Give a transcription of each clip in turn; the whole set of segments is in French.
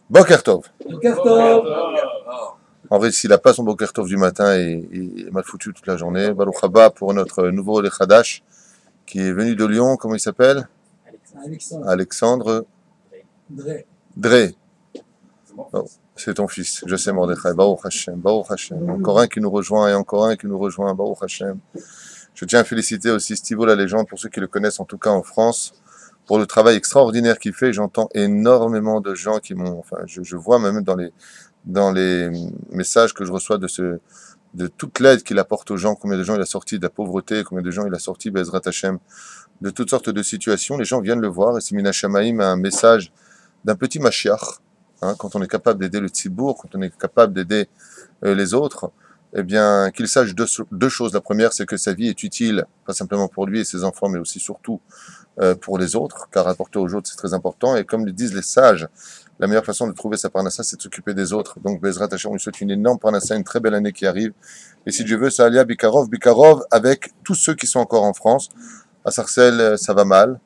Boker Tov. Boker Tov. En vrai, s'il n'a pas son Boker Tov du matin, il est mal foutu toute la journée. Baruch haba pour notre nouveau Lechadash qui est venu de Lyon. Comment il s'appelle? Alexandre Drey. Oh, c'est ton fils, je sais Mordechai. Baruch Hashem, Baruch Hashem. Encore un qui nous rejoint et encore un qui nous rejoint. Baruch Hashem. Je tiens à féliciter aussi Stivo la légende, pour ceux qui le connaissent en tout cas en France, pour le travail extraordinaire qu'il fait. J'entends énormément de gens qui m'ont, enfin, je vois même dans les messages que je reçois de toute l'aide qu'il apporte aux gens, combien de gens il a sorti de la pauvreté, combien de gens il a sorti, Bezrat Hashem, de toutes sortes de situations. Les gens viennent le voir, et Simina Shamaïm a un message d'un petit Mashiach, hein, quand on est capable d'aider le Tzibour, quand on est capable d'aider les autres, eh bien, qu'il sache deux choses. La première, c'est que sa vie est utile, pas simplement pour lui et ses enfants, mais aussi surtout pour les autres, car apporter aux autres, c'est très important. Et comme le disent les sages, la meilleure façon de trouver sa parnassa, c'est de s'occuper des autres. Donc, Bezrat Hashem, on lui souhaite une énorme parnassa, une très belle année qui arrive. Et si Dieu veut, ça alia Bikarov, avec tous ceux qui sont encore en France. À Sarcelles, ça va mal.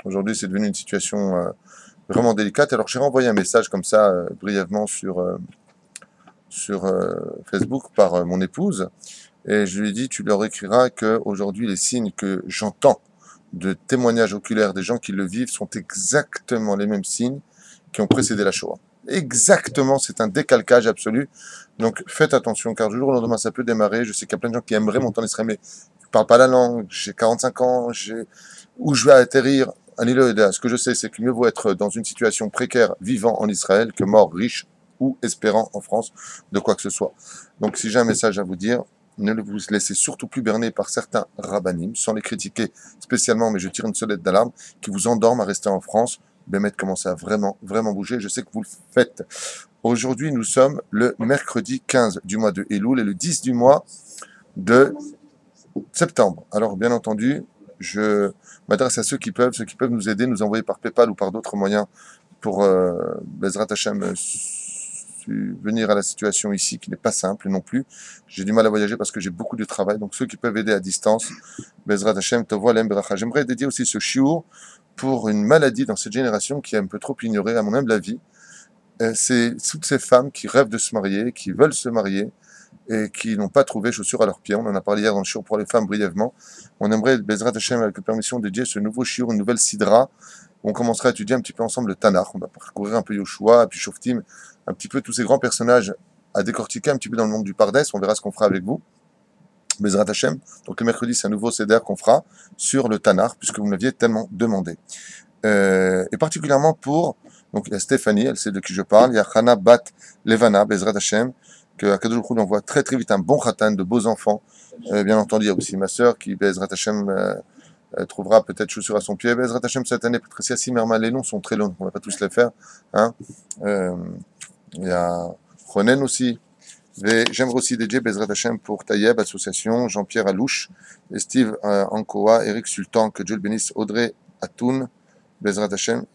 Aujourd'hui, c'est devenu une situation vraiment délicate. Alors, j'ai renvoyé un message comme ça, brièvement, sur Facebook par mon épouse. Et je lui ai dit, tu leur écriras qu'aujourd'hui, les signes que j'entends de témoignages oculaires des gens qui le vivent sont exactement les mêmes signes qui ont précédé la Shoah. Exactement, c'est un décalcage absolu. Donc faites attention, car du jour au lendemain, ça peut démarrer. Je sais qu'il y a plein de gens qui aimeraient monter en Israël, mais je ne parle pas la langue, j'ai 45 ans, où je vais atterrir. Ce que je sais, c'est qu'il mieux vaut être dans une situation précaire, vivant en Israël, que mort, riche ou espérant en France de quoi que ce soit. Donc si j'ai un message à vous dire, ne vous laissez surtout plus berner par certains rabbinim, sans les critiquer spécialement, mais je tire une sonnette d'alarme, qui vous endorment à rester en France. Bémet commence à vraiment bouger, je sais que vous le faites. Aujourd'hui, nous sommes le mercredi 15 du mois de Elul et le 10 du mois de septembre. Alors, bien entendu, je m'adresse à ceux qui peuvent nous aider, nous envoyer par PayPal ou par d'autres moyens pour Bezrat Hashem venir à la situation ici qui n'est pas simple non plus. J'ai du mal à voyager parce que j'ai beaucoup de travail, donc ceux qui peuvent aider à distance, Bezrat Hashem, Tovo Alem Beracha. J'aimerais dédier aussi ce shiur pour une maladie dans cette génération qui est un peu trop ignorée, à mon humble avis. C'est toutes ces femmes qui rêvent de se marier, qui veulent se marier et qui n'ont pas trouvé chaussures à leurs pieds. On en a parlé hier dans le shiur pour les femmes brièvement. On aimerait, Bezrat Hashem, avec la permission de Dieu, ce nouveau shiur, une nouvelle sidra. On commencera à étudier un petit peu ensemble le Tanakh. On va parcourir un peu Yoshua, puis Shoftim, un petit peu tous ces grands personnages à décortiquer un petit peu dans le monde du Pardes. On verra ce qu'on fera avec vous. Bezrat Hashem. Donc le mercredi, c'est un nouveau seder qu'on fera sur le Tanakh, puisque vous me l'aviez tellement demandé. Et particulièrement pour, donc il y a Stéphanie, elle sait de qui je parle, il y a Hana Bat Levana, Bezrat Hashem, que Akadosh Baruch Hu envoie très très vite un bon khatan, de beaux enfants. Bien entendu, il y a aussi ma sœur qui, Bezrat Hashem, trouvera peut-être chaussures à son pied. Bezrat Hashem cette année, Patricia Simerman, les noms sont très longs, on ne va pas tous les faire. Hein. Il y a Ronen aussi. J'aimerais aussi dédier Bezrat Hashem pour Tayeb, association, Jean-Pierre Alouche, et Steve Ankoa, Eric Sultan, que Dieu le bénisse, Audrey Atoun, Bezrat Hashem,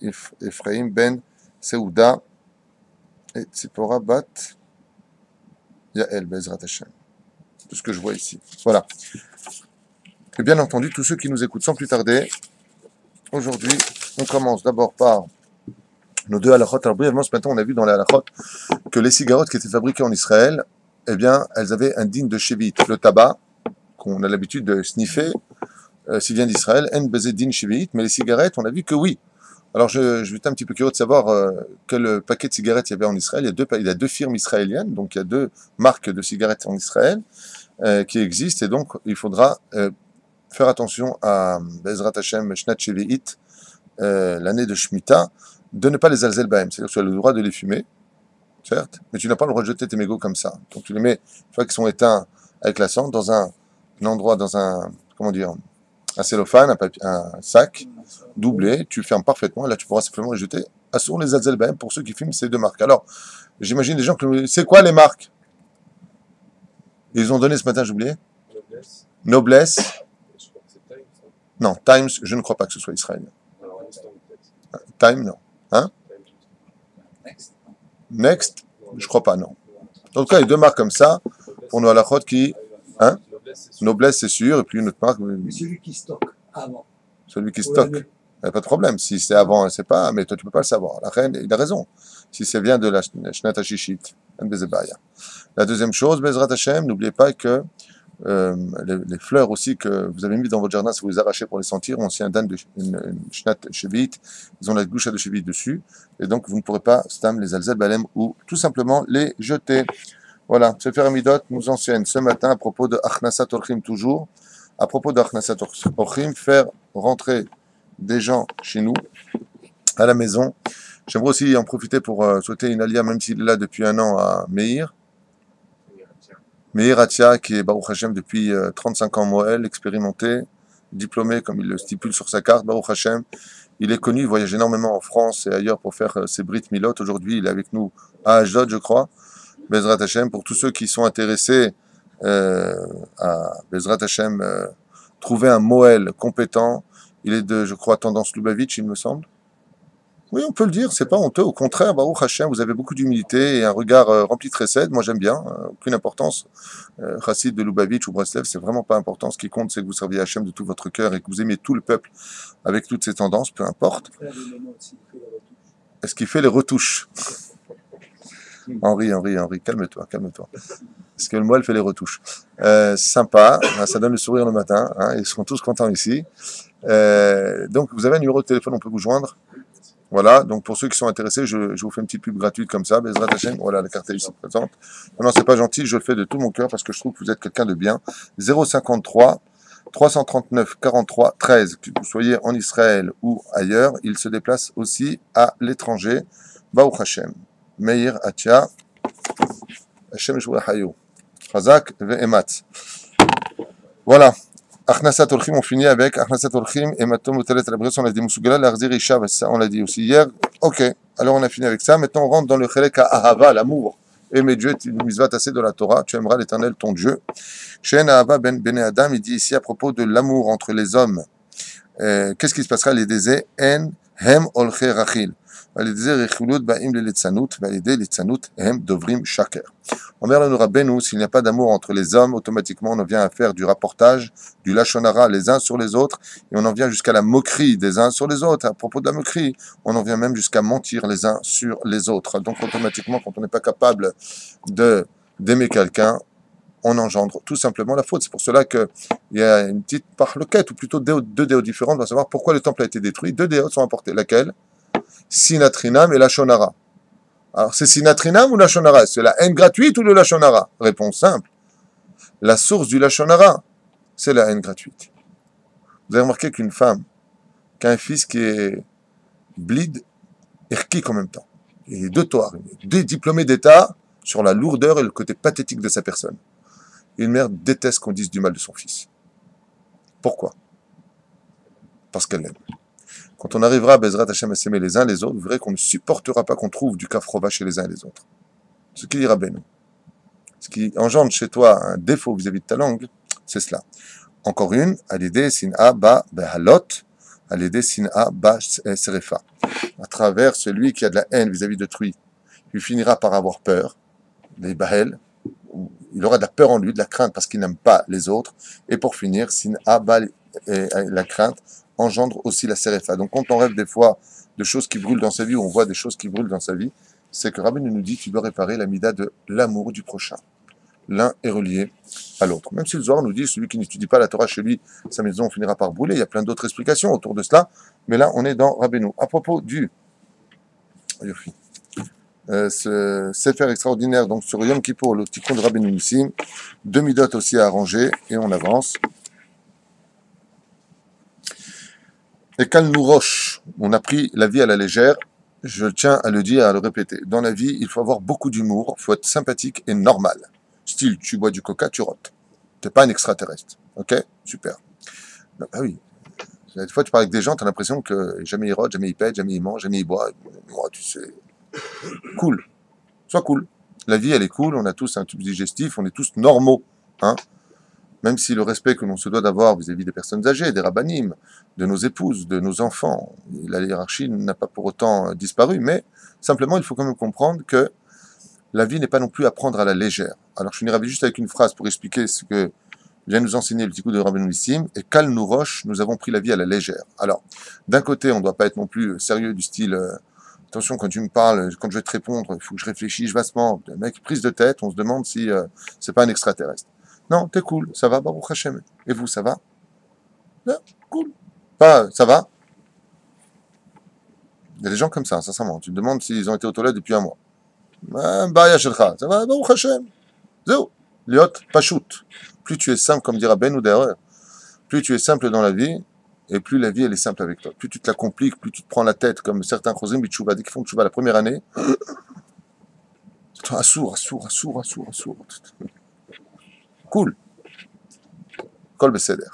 Ephraim Ben Seouda, et Tzipora Bat Yael, Bezrat Hashem. Tout ce que je vois ici. Voilà. Et bien entendu, tous ceux qui nous écoutent sans plus tarder, aujourd'hui, on commence d'abord par nos deux halachot. Alors brièvement, ce matin, on a vu dans les halachot que les cigarettes qui étaient fabriquées en Israël, eh bien, elles avaient un digne de shevit. Le tabac, qu'on a l'habitude de sniffer, s'il vient d'Israël, en bezé din shevit, mais les cigarettes, on a vu que oui. Alors, je suis un petit peu curieux de savoir quel paquet de cigarettes il y avait en Israël. Il y a deux firmes israéliennes, donc il y a deux marques de cigarettes en Israël qui existent, et donc il faudra faire attention à Bezrat Hashem Shnat Shevi'it, l'année de Shemitah, de ne pas les alzel bahem, c'est-à-dire que tu as le droit de les fumer, certes, mais tu n'as pas le droit de jeter tes mégots comme ça. Donc tu les mets, une fois qu'ils sont éteints avec la cendre, dans un endroit, dans un, comment dire, un cellophane, un sac doublé, tu fermes parfaitement, et là tu pourras simplement les jeter. Assurons les alzel bahem pour ceux qui fument ces deux marques. Alors, j'imagine des gens que, c'est quoi les marques? Ils ont donné ce matin, j'ai oublié. Noblesse. Non, Times, je ne crois pas que ce soit israélien. Time, non. Hein? Next, je crois pas, non. En tout cas, il y a deux marques comme ça, pour nos halachot qui... Hein? Noblesse, c'est sûr, et puis une autre marque... Mais celui qui stocke avant. Celui qui stocke. Il n'y a pas de problème. Si c'est avant, c'est pas, mais toi, tu peux pas le savoir. La reine, il a raison. Si ça vient de la Shnat HaShishit, la deuxième chose, Bezrat Hashem, n'oubliez pas que les fleurs aussi que vous avez mis dans votre jardin, si vous les arrachez pour les sentir, ont aussi un dan de une Shnat Shevit, ils ont la goucha de Shevit dessus, et donc vous ne pourrez pas stam les alzel balem ou tout simplement les jeter. Voilà, Sefer Amidot nous enseigne ce matin à propos de Achnasat Orchim toujours, à propos de Achnasat Orchim, faire rentrer des gens chez nous, à la maison. J'aimerais aussi en profiter pour souhaiter une alia, même s'il est là depuis un an, à Meir. Meir Atia, qui est Baruch Hashem depuis 35 ans Moël, expérimenté, diplômé comme il le stipule sur sa carte, Baruch Hashem. Il est connu, il voyage énormément en France et ailleurs pour faire ses Brit Milot. Aujourd'hui, il est avec nous à Ashdod, je crois. Bezrat Hashem, pour tous ceux qui sont intéressés à Bezrat Hashem, trouver un Moël compétent. Il est de, je crois, tendance Lubavitch, il me semble. Oui, on peut le dire, c'est pas honteux. Au contraire, Baruch Hashem, vous avez beaucoup d'humilité et un regard rempli de chesed. Moi, j'aime bien, aucune importance. Chassid de Lubavitch ou Breslev, c'est vraiment pas important. Ce qui compte, c'est que vous serviez Hashem de tout votre cœur et que vous aimiez tout le peuple avec toutes ses tendances, peu importe. Est-ce qu'il fait les retouches? Henri, calme-toi, calme-toi. Est-ce que le moelle fait les retouches? Sympa, ça donne le sourire le matin, hein, ils seront tous contents ici. Donc, vous avez un numéro de téléphone, on peut vous joindre. Voilà, donc pour ceux qui sont intéressés, je vous fais une petite pub gratuite comme ça, Bezrat Hashem, voilà, la carte est ici présente. Non, c'est pas gentil, je le fais de tout mon cœur parce que je trouve que vous êtes quelqu'un de bien. 053 339 43 13, que vous soyez en Israël ou ailleurs, il se déplace aussi à l'étranger. Baruch Hashem, Meir Atia, Hashem Shua Hayo, Chazak ve'ematz. Voilà. Achnasat Orchim, on finit avec Achnasat Orchim et Matom Otelet à la brise, on a dit Moussugala, l'Arzir Isha, ça on l'a dit aussi hier. Ok, alors on a fini avec ça. Maintenant on rentre dans le Chelek à Ahava, l'amour. Aimer Dieu est une misvat assez de la Torah. Tu aimeras l'Éternel ton Dieu. Shen Ahava ben Bene Adam, il dit ici à propos de l'amour entre les hommes. Qu'est-ce qui se passera? Les désés en hem olche rachil. Les désés rechilut ba'im le litzanut, validé litzanut hem dovrim shaker. Omer le Rabbeinu, s'il n'y a pas d'amour entre les hommes, automatiquement on en vient à faire du rapportage, du lachonara les uns sur les autres, et on en vient jusqu'à la moquerie des uns sur les autres. À propos de la moquerie, on en vient même jusqu'à mentir les uns sur les autres. Donc automatiquement, quand on n'est pas capable d'aimer quelqu'un, on engendre tout simplement la faute. C'est pour cela qu'il y a une petite parloquette, ou plutôt deux déos différentes, on va savoir pourquoi le temple a été détruit. Deux déos sont apportés. Laquelle? Sinatrinam et Lachonara. Alors, c'est Sinatrinam ou Lachonara? C'est la haine gratuite ou le Lachonara? Réponse simple. La source du Lachonara, c'est la haine gratuite. Vous avez remarqué qu'une femme, qu'un fils qui est blid, erkik en même temps, et deux toirs, deux diplômés d'État sur la lourdeur et le côté pathétique de sa personne. Une mère déteste qu'on dise du mal de son fils. Pourquoi? Parce qu'elle l'aime. Quand on arrivera à Bezrat Hashem à s'aimer les uns les autres, vous verrez qu'on ne supportera pas qu'on trouve du kafrova chez les uns et les autres. Ce qui dira Ben. Ce qui engendre chez toi un défaut vis-à-vis de ta langue, c'est cela. Encore une, alidé sin'a ba behalot, alidé sin'a ba serefa. À travers celui qui a de la haine vis-à-vis d'autrui, il finira par avoir peur, les bahel, il aura de la peur en lui, de la crainte parce qu'il n'aime pas les autres, et pour finir, sin'a ba la crainte engendre aussi la serefa. Donc quand on rêve des fois de choses qui brûlent dans sa vie, ou on voit des choses qui brûlent dans sa vie, c'est que Rabbi nous dit tu dois réparer la mida de l'amour du prochain. L'un est relié à l'autre. Même si le Zohar nous dit celui qui n'étudie pas la Torah chez lui, sa maison finira par brûler. Il y a plein d'autres explications autour de cela, mais là on est dans Rabbeinu. À propos du ce Sefer extraordinaire donc sur Yom Kippour, le Tikkun de Rabbeinu Nissim, deux midot aussi à arranger et on avance. Et nous roche, on a pris la vie à la légère, je tiens à le dire et à le répéter. Dans la vie, il faut avoir beaucoup d'humour, il faut être sympathique et normal. Style, tu bois du coca, tu rotes. Tu n'es pas un extraterrestre. Ok? Super. Ah oui. Des fois, tu parles avec des gens, tu as l'impression que jamais ils rotent, jamais ils pètent, jamais ils mangent, jamais ils boivent. Moi, tu sais. Cool. Sois cool. La vie, elle est cool, on a tous un tube digestif, on est tous normaux. Hein? Même si le respect que l'on se doit d'avoir vis-à-vis des personnes âgées, des rabbanim, de nos épouses, de nos enfants, la hiérarchie n'a pas pour autant disparu, mais simplement il faut quand même comprendre que la vie n'est pas non plus à prendre à la légère. Alors je finirai juste avec une phrase pour expliquer ce que vient nous enseigner le petit coup de Rabbeinu Nissim, et Kal nous roche, nous avons pris la vie à la légère. Alors, d'un côté, on ne doit pas être non plus sérieux du style, attention, quand tu me parles, quand je vais te répondre, il faut que je réfléchisse vastement. Le mec, prise de tête, on se demande si c'est pas un extraterrestre. Non, t'es cool, ça va, Baruch Hashem. Et vous, ça va? Non, cool. Pas, ça va? Il y a des gens comme ça, sincèrement. Tu te demandes s'ils ont été aux toilettes depuis un mois. Baya Shelcha, ça va, Baruch Hashem. Zéro. Liot, Pachout. Plus tu es simple, comme dira Ben Ouder, plus tu es simple dans la vie, et plus la vie, elle est simple avec toi. Plus tu te la compliques, plus tu te prends la tête, comme certains Chosim Bitchouva, dès qu'ils font Tchouva la première année, assour. Cool. Kol Beseder.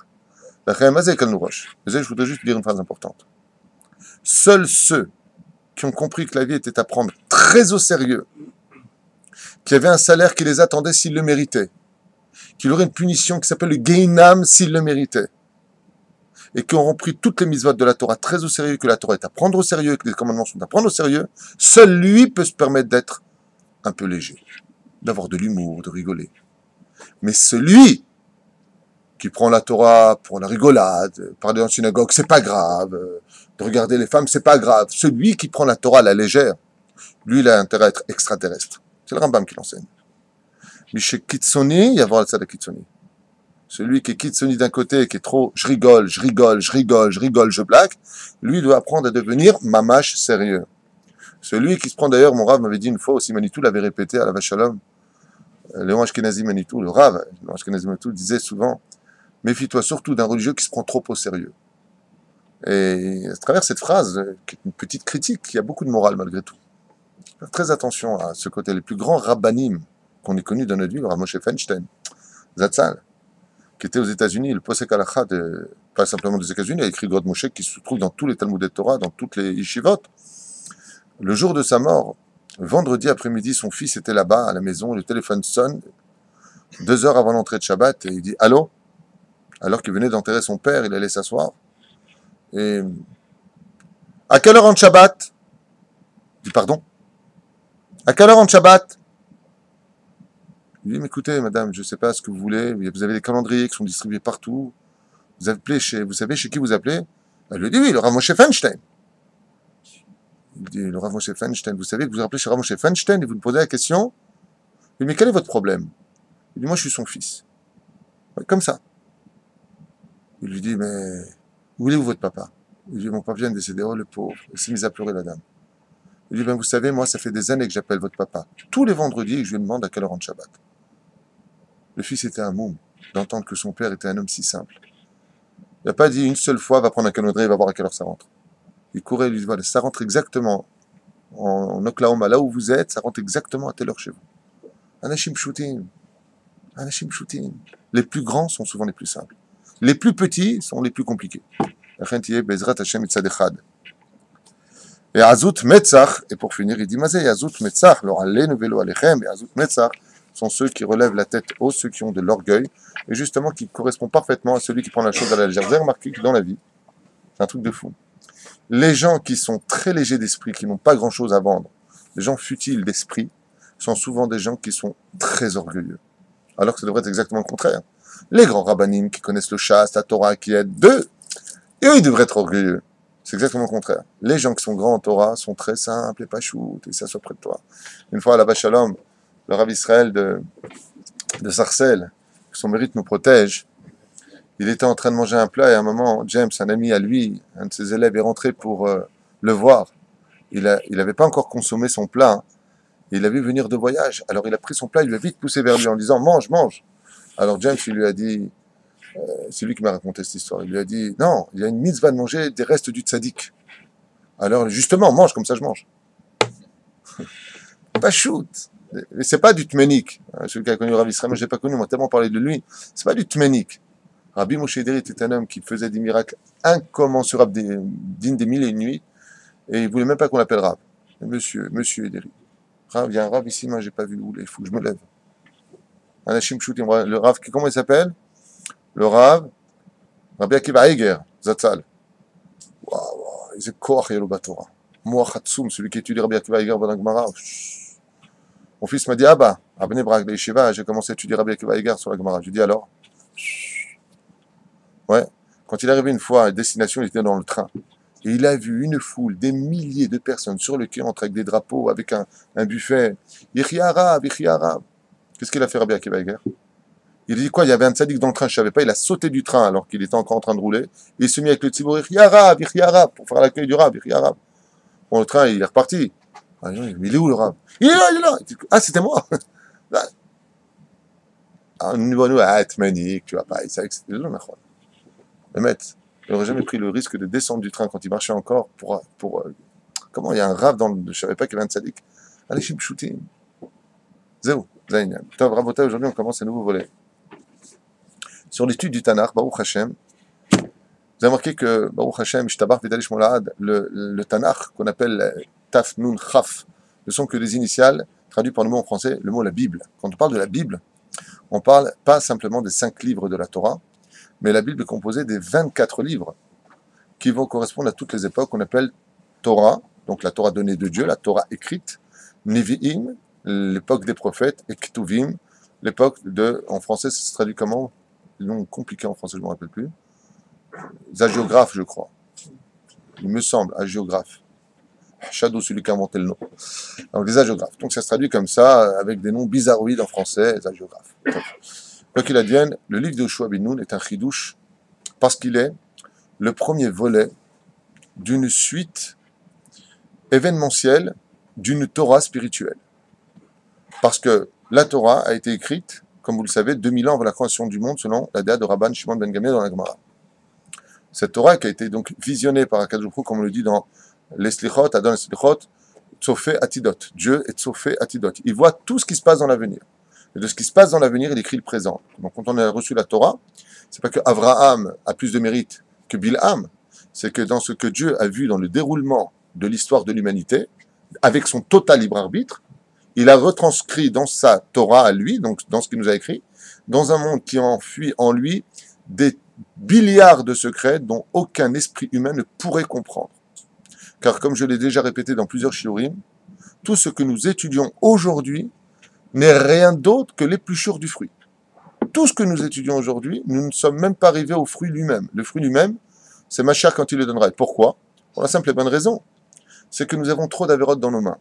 La Khayamazé Kal Nourosh. Je voudrais juste dire une phrase importante. Seuls ceux qui ont compris que la vie était à prendre très au sérieux, qu'il y avait un salaire qui les attendait s'ils le méritaient, qu'il y aurait une punition qui s'appelle le Geinam s'ils le méritaient, et qui auront pris toutes les mitzvot de la Torah très au sérieux, que la Torah est à prendre au sérieux, et que les commandements sont à prendre au sérieux, seul lui peut se permettre d'être un peu léger, d'avoir de l'humour, de rigoler. Mais celui qui prend la Torah pour la rigolade, parler en synagogue, c'est pas grave, de regarder les femmes, c'est pas grave. Celui qui prend la Torah à la légère, lui, il a intérêt à être extraterrestre. C'est le Rambam qui l'enseigne. Mais chez Kitsoni, il y a voir le tzad de Kitsoni. Celui qui est Kitsoni d'un côté, qui est trop, je rigole, je blague, lui doit apprendre à devenir mamash sérieux. Celui qui se prend d'ailleurs, mon Rav m'avait dit une fois aussi, Manitou l'avait répété à la Vachalom, Léon Ashkenazi Manitou, le Rav, Léon Ashkenazi Manitou disait souvent, méfie-toi surtout d'un religieux qui se prend trop au sérieux. Et à travers cette phrase, qui est une petite critique, il y a beaucoup de morale malgré tout. Faire très attention à ce côté. Les plus grands rabbanim qu'on ait connus dans notre vie, le Rav Moshe Feinstein, Zatzal, qui était aux États-Unis, le Posek Halacha, pas simplement des États-Unis, il a écrit God Moshe, qui se trouve dans tous les Talmud de Torah, dans toutes les yeshivot. Le jour de sa mort, vendredi après-midi, son fils était là-bas, à la maison, le téléphone sonne, 2 heures avant l'entrée de Shabbat, et il dit « Allô ?» Alors qu'il venait d'enterrer son père, il allait s'asseoir. Et « À quelle heure en Shabbat ?» Il dit « Pardon ?»« À quelle heure en Shabbat ?» Il dit « Mais écoutez, madame, je ne sais pas ce que vous voulez, vous avez des calendriers qui sont distribués partout. Vous appelez vous savez chez qui vous appelez ?» Elle lui dit « Oui, le Rav Moshe Feinstein. » Il dit « Le Rav Moshe Feinstein, vous savez que vous appelez chez Rav Moshe Feinstein et vous me posez la question ?» Il dit « Mais quel est votre problème ?» Il dit « Moi, je suis son fils. » Comme ça. Il lui dit « Mais où est-vous votre papa ?» Il dit « Mon papa vient de décéder. » Oh, le pauvre. Il s'est mis à pleurer, la dame. Il dit « Ben, vous savez, moi, ça fait des années que j'appelle votre papa. Tous les vendredis, je lui demande à quelle heure rentre Shabbat. » Le fils était un moum d'entendre que son père était un homme si simple. Il n'a pas dit une seule fois, va prendre un calendrier et va voir à quelle heure ça rentre. Il courait et lui dit « Voilà, ça rentre exactement en Oklahoma, là où vous êtes, ça rentre exactement à telle heure chez vous. » Anashim Shooting. Les plus grands sont souvent les plus simples. Les plus petits sont les plus compliqués. Et Azut Metzach, et pour finir, il dit Mazé, Azut Metzach, leur alenu velo alechem, et Azut Metzach sont ceux qui relèvent la tête haut, ceux qui ont de l'orgueil, et justement qui correspond parfaitement à celui qui prend la chose à la légère. Vous avez remarqué que dans la vie, c'est un truc de fou. Les gens qui sont très légers d'esprit, qui n'ont pas grand-chose à vendre, les gens futiles d'esprit, sont souvent des gens qui sont très orgueilleux. Alors que ça devrait être exactement le contraire. Les grands rabbanim qui connaissent le chaste, la Torah, qui aident d'eux, et eux, ils devraient être orgueilleux. C'est exactement le contraire. Les gens qui sont grands en Torah sont très simples et pas choutes, et ils s'assoient près de toi. Une fois à la Vachalom, le Rav Israël de Sarcelles, que son mérite nous protège, il était en train de manger un plat et à un moment, James, un ami à lui, un de ses élèves, est rentré pour le voir. Il n'avait pas encore consommé son plat, hein, et il l'a vu venir de voyage. Alors il a pris son plat, il lui a vite poussé vers lui en disant « Mange, mange !» Alors James, il lui a dit, c'est lui qui m'a raconté cette histoire, il lui a dit « Non, il y a une mitzvah de manger des restes du tzaddik. » Alors justement, mange, comme ça je mange. Pas shoot. C'est pas du tménik. Celui qui a connu Rav Israël, moi je l'ai pas connu, on m'a tellement parlé de lui. C'est pas du tménik. Rabbi Moshe Ederi était un homme qui faisait des miracles incommensurables, dignes des mille et une nuits, et il voulait même pas qu'on l'appelle Rav. Monsieur Ederi. Rav, il y a un Rav ici, moi j'ai pas vu où, il faut que je me lève. Anashim Shoutim, le Rav, comment il s'appelle? Le Rav, Rabbi Akiva Eiger, Zatzal. Waouh, il est koach yelo batora. Moach Hatsoum, celui qui étudie Rabbi Akiva Eiger dans la Gemara. Mon fils m'a dit, ah bah, à Bnei Brak, les Yeshiva, j'ai commencé à étudier Rabbi Akiva Eiger sur la Gemara. Je lui dis alors, Ouais. Quand il est arrivé une fois à destination, il était dans le train. Et il a vu une foule, des milliers de personnes sur le quai entre avec des drapeaux, avec un buffet. Yéhi arabe, yéhi arabe. Qu'est-ce qu'il a fait Rabbi Akiva Eger? Il a dit quoi? Il y avait un tzaddik dans le train, je ne savais pas. Il a sauté du train alors qu'il était encore en train de rouler. Et il s'est mis avec le tzibour, yéhi arabe, pour faire l'accueil du rab, yéhi arabe. Bon, le train, il est reparti. Ah, mais il est où le rab? Il est là, il est là. Ah, c'était moi. Ah, nous, tu vois pas. Il savait que c'était le Nachon. Le maître, il n'aurait jamais pris le risque de descendre du train quand il marchait encore comment il y a un rave dans le. Je ne savais pas qu'il y avait un tzaddik. Allez, shooting. Zéro. Zainab. Tov, Rabota, aujourd'hui, on commence un nouveau volet. Sur l'étude du Tanakh, Baruch Hashem, vous avez remarqué que Baruch Hashem, Shtabar Vidalish Molad, le Tanakh, qu'on appelle Taf Nun Chaf, ne sont que des initiales, traduits par le mot en français, le mot la Bible. Quand on parle de la Bible, on parle pas simplement des 5 livres de la Torah, mais la Bible est composée des 24 livres qui vont correspondre à toutes les époques qu'on appelle Torah, donc la Torah donnée de Dieu, la Torah écrite, Nevi'im, l'époque des prophètes, et Ketuvim, l'époque de, en français, ça se traduit comment? Le nom compliqué en français, je ne me rappelle plus. Hagiographes, je crois. Il me semble, hagiographe. Shadow, celui qui a inventé le nom. Donc des hagiographes. Donc ça se traduit comme ça, avec des noms bizarroïdes en français, les hagiographes. Quoi qu'il advienne, le livre de Yoshua ben Nun est un chidouche parce qu'il est le premier volet d'une suite événementielle d'une Torah spirituelle. Parce que la Torah a été écrite, comme vous le savez, 2000 ans avant la création du monde, selon la déa de Rabban Shimon ben Gamliel dans la Gemara. Cette Torah qui a été donc visionnée par Akadosh Baruch Hu, comme on le dit dans les Slichot, Adon les Slichot, Tzofé Atidot. Dieu est Tzofé Atidot. Il voit tout ce qui se passe dans l'avenir. Et de ce qui se passe dans l'avenir, il écrit le présent. Donc quand on a reçu la Torah, c'est pas que Abraham a plus de mérite que Bilham, c'est que dans ce que Dieu a vu dans le déroulement de l'histoire de l'humanité, avec son total libre arbitre, il a retranscrit dans sa Torah à lui, donc dans ce qu'il nous a écrit, dans un monde qui enfuit en lui des milliards de secrets dont aucun esprit humain ne pourrait comprendre. Car comme je l'ai déjà répété dans plusieurs shiurim, tout ce que nous étudions aujourd'hui n'est rien d'autre que l'épluchure du fruit. Tout ce que nous étudions aujourd'hui, nous ne sommes même pas arrivés au fruit lui-même. Le fruit lui-même, c'est Mashiach quand il le donnera. Et pourquoi? Pour la simple et bonne raison. C'est que nous avons trop d'avérotes dans nos mains.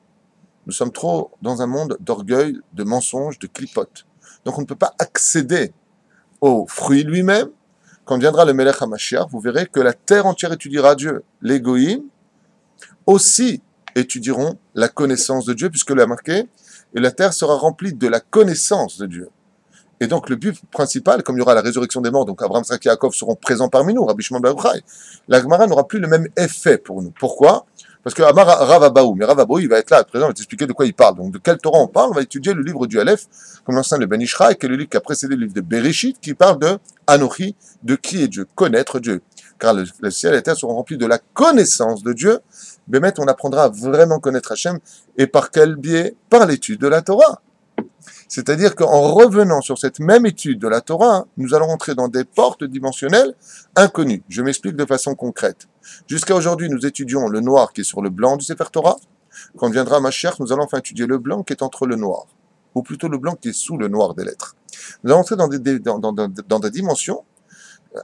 Nous sommes trop dans un monde d'orgueil, de mensonges, de clipotes. Donc on ne peut pas accéder au fruit lui-même. Quand viendra le Melech HaMashiach, vous verrez que la terre entière étudiera Dieu. Les Goïm aussi étudieront la connaissance de Dieu, puisque l'a marqué, et la terre sera remplie de la connaissance de Dieu. Et donc le but principal, comme il y aura la résurrection des morts, donc Abraham, Isaac et Yaakov seront présents parmi nous, Rabbi Shimon ben Yochai, la Gemara n'aura plus le même effet pour nous. Pourquoi? Parce que Rav Abaou, mais Rav Abaou, il va être là, présent, il va t'expliquer de quoi il parle. Donc de quel Torah on parle? On va étudier le livre du Aleph, comme l'enseigne le Ben Ishraï, qui est le livre qui a précédé le livre de Bereshit, qui parle de Anochi, de qui est Dieu, connaître Dieu. Car le ciel et la terre seront remplis de la connaissance de Dieu. Bémet, on apprendra à vraiment connaître Hachem. Et par quel biais? Par l'étude de la Torah. C'est-à-dire qu'en revenant sur cette même étude de la Torah, nous allons entrer dans des portes dimensionnelles inconnues. Je m'explique de façon concrète. Jusqu'à aujourd'hui, nous étudions le noir qui est sur le blanc du Sefer Torah. Quand viendra Mashiach, nous allons enfin étudier le blanc qui est entre le noir, ou plutôt le blanc qui est sous le noir des lettres. Nous allons entrer dans des dimensions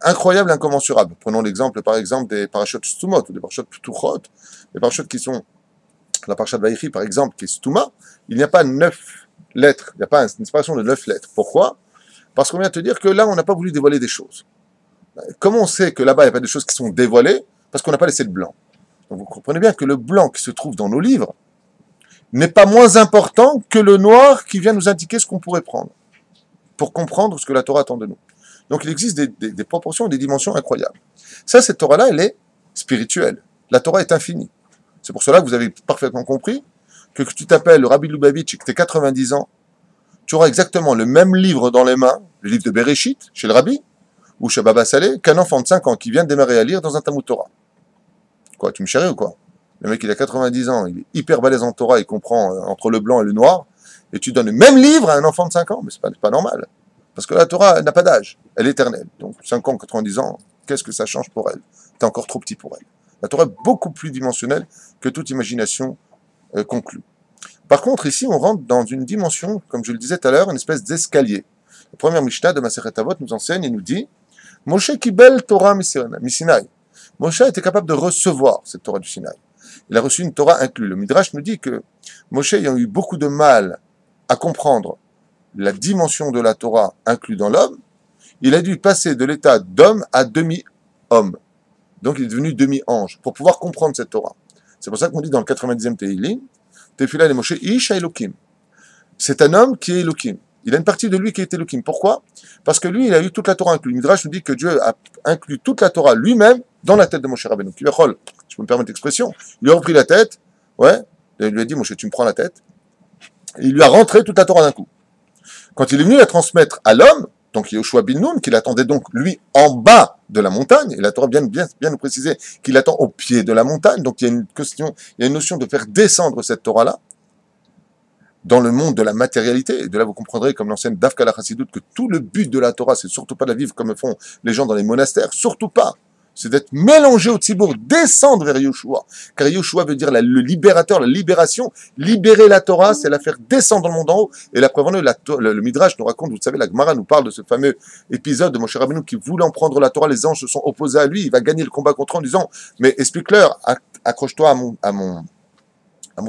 incroyables, incommensurables. Prenons l'exemple, par exemple, des parachutes Stumot, ou des parachutes Ptuchot, des parachutes qui sont, la parachat Vaïchi, par exemple, qui est Stuma, il n'y a pas 9 lettres, il n'y a pas une séparation de 9 lettres. Pourquoi? Parce qu'on vient te dire que là, on n'a pas voulu dévoiler des choses. Comment on sait que là-bas, il n'y a pas des choses qui sont dévoilées? Parce qu'on n'a pas laissé le blanc. Donc vous comprenez bien que le blanc qui se trouve dans nos livres n'est pas moins important que le noir qui vient nous indiquer ce qu'on pourrait prendre, pour comprendre ce que la Torah attend de nous. Donc il existe des proportions et des dimensions incroyables. Ça, cette Torah-là, elle est spirituelle. La Torah est infinie. C'est pour cela que vous avez parfaitement compris que tu t'appelles le Rabbi Lubavitch et que tu as 90 ans, tu auras exactement le même livre dans les mains, le livre de Bereshit, chez le Rabbi, ou chez Baba Saleh, qu'un enfant de 5 ans qui vient de démarrer à lire dans un Talmud Torah. Quoi, tu me chéris ou quoi? Le mec, il a 90 ans, il est hyper balèze en Torah, il comprend entre le blanc et le noir, et tu donnes le même livre à un enfant de 5 ans, mais c'est pas normal. Parce que la Torah, elle n'a pas d'âge, elle est éternelle. Donc 5 ans, 90 ans, qu'est-ce que ça change pour elle? T'es encore trop petit pour elle. La Torah est beaucoup plus dimensionnelle que toute imagination conclue. Par contre, ici, on rentre dans une dimension, comme je le disais tout à l'heure, une espèce d'escalier. La première Mishnah de Masechet Avot nous enseigne et nous dit Moshe Kibel Torah Misinaï. Moshe était capable de recevoir cette Torah du Sinaï. Il a reçu une Torah inclue. Le Midrash nous dit que Moshe ayant eu beaucoup de mal à comprendre la dimension de la Torah inclue dans l'homme, il a dû passer de l'état d'homme à demi-homme. Donc il est devenu demi-ange pour pouvoir comprendre cette Torah. C'est pour ça qu'on dit dans le 90e Tehillim, Tefila le Moshe Ish Elokim. C'est un homme qui est Elokim. Il a une partie de lui qui est Elokim. Pourquoi? Parce que lui, il a eu toute la Torah inclue. Le Midrash nous dit que Dieu a inclus toute la Torah lui-même dans la tête de Moshe Rabbeinu. Kivachol, je peux me permettre l'expression, il lui a repris la tête, ouais, et il lui a dit, Moshe, tu me prends la tête. Et il lui a rentré toute la Torah d'un coup. Quand il est venu la transmettre à l'homme, donc Yoshua bin Nun, qui l'attendait donc lui en bas de la montagne, et la Torah bien nous préciser qu'il attend au pied de la montagne, donc il y a une notion de faire descendre cette Torah-là dans le monde de la matérialité. Et de là, vous comprendrez, comme l'enseigne Dafka la Chassidoute, que tout le but de la Torah, c'est surtout pas de la vivre comme font les gens dans les monastères, surtout pas. C'est d'être mélangé au tzibour, descendre vers Yoshua. Car Yoshua veut dire le libérateur, la libération. Libérer la Torah, c'est la faire descendre dans le monde en haut. Et la preuve en est, le Midrash nous raconte, vous savez, la Gemara nous parle de ce fameux épisode de Moshe Rabbeinu qui, voulant prendre la Torah, les anges se sont opposés à lui. Il va gagner le combat contre eux en disant, mais explique-leur, accroche-toi à mon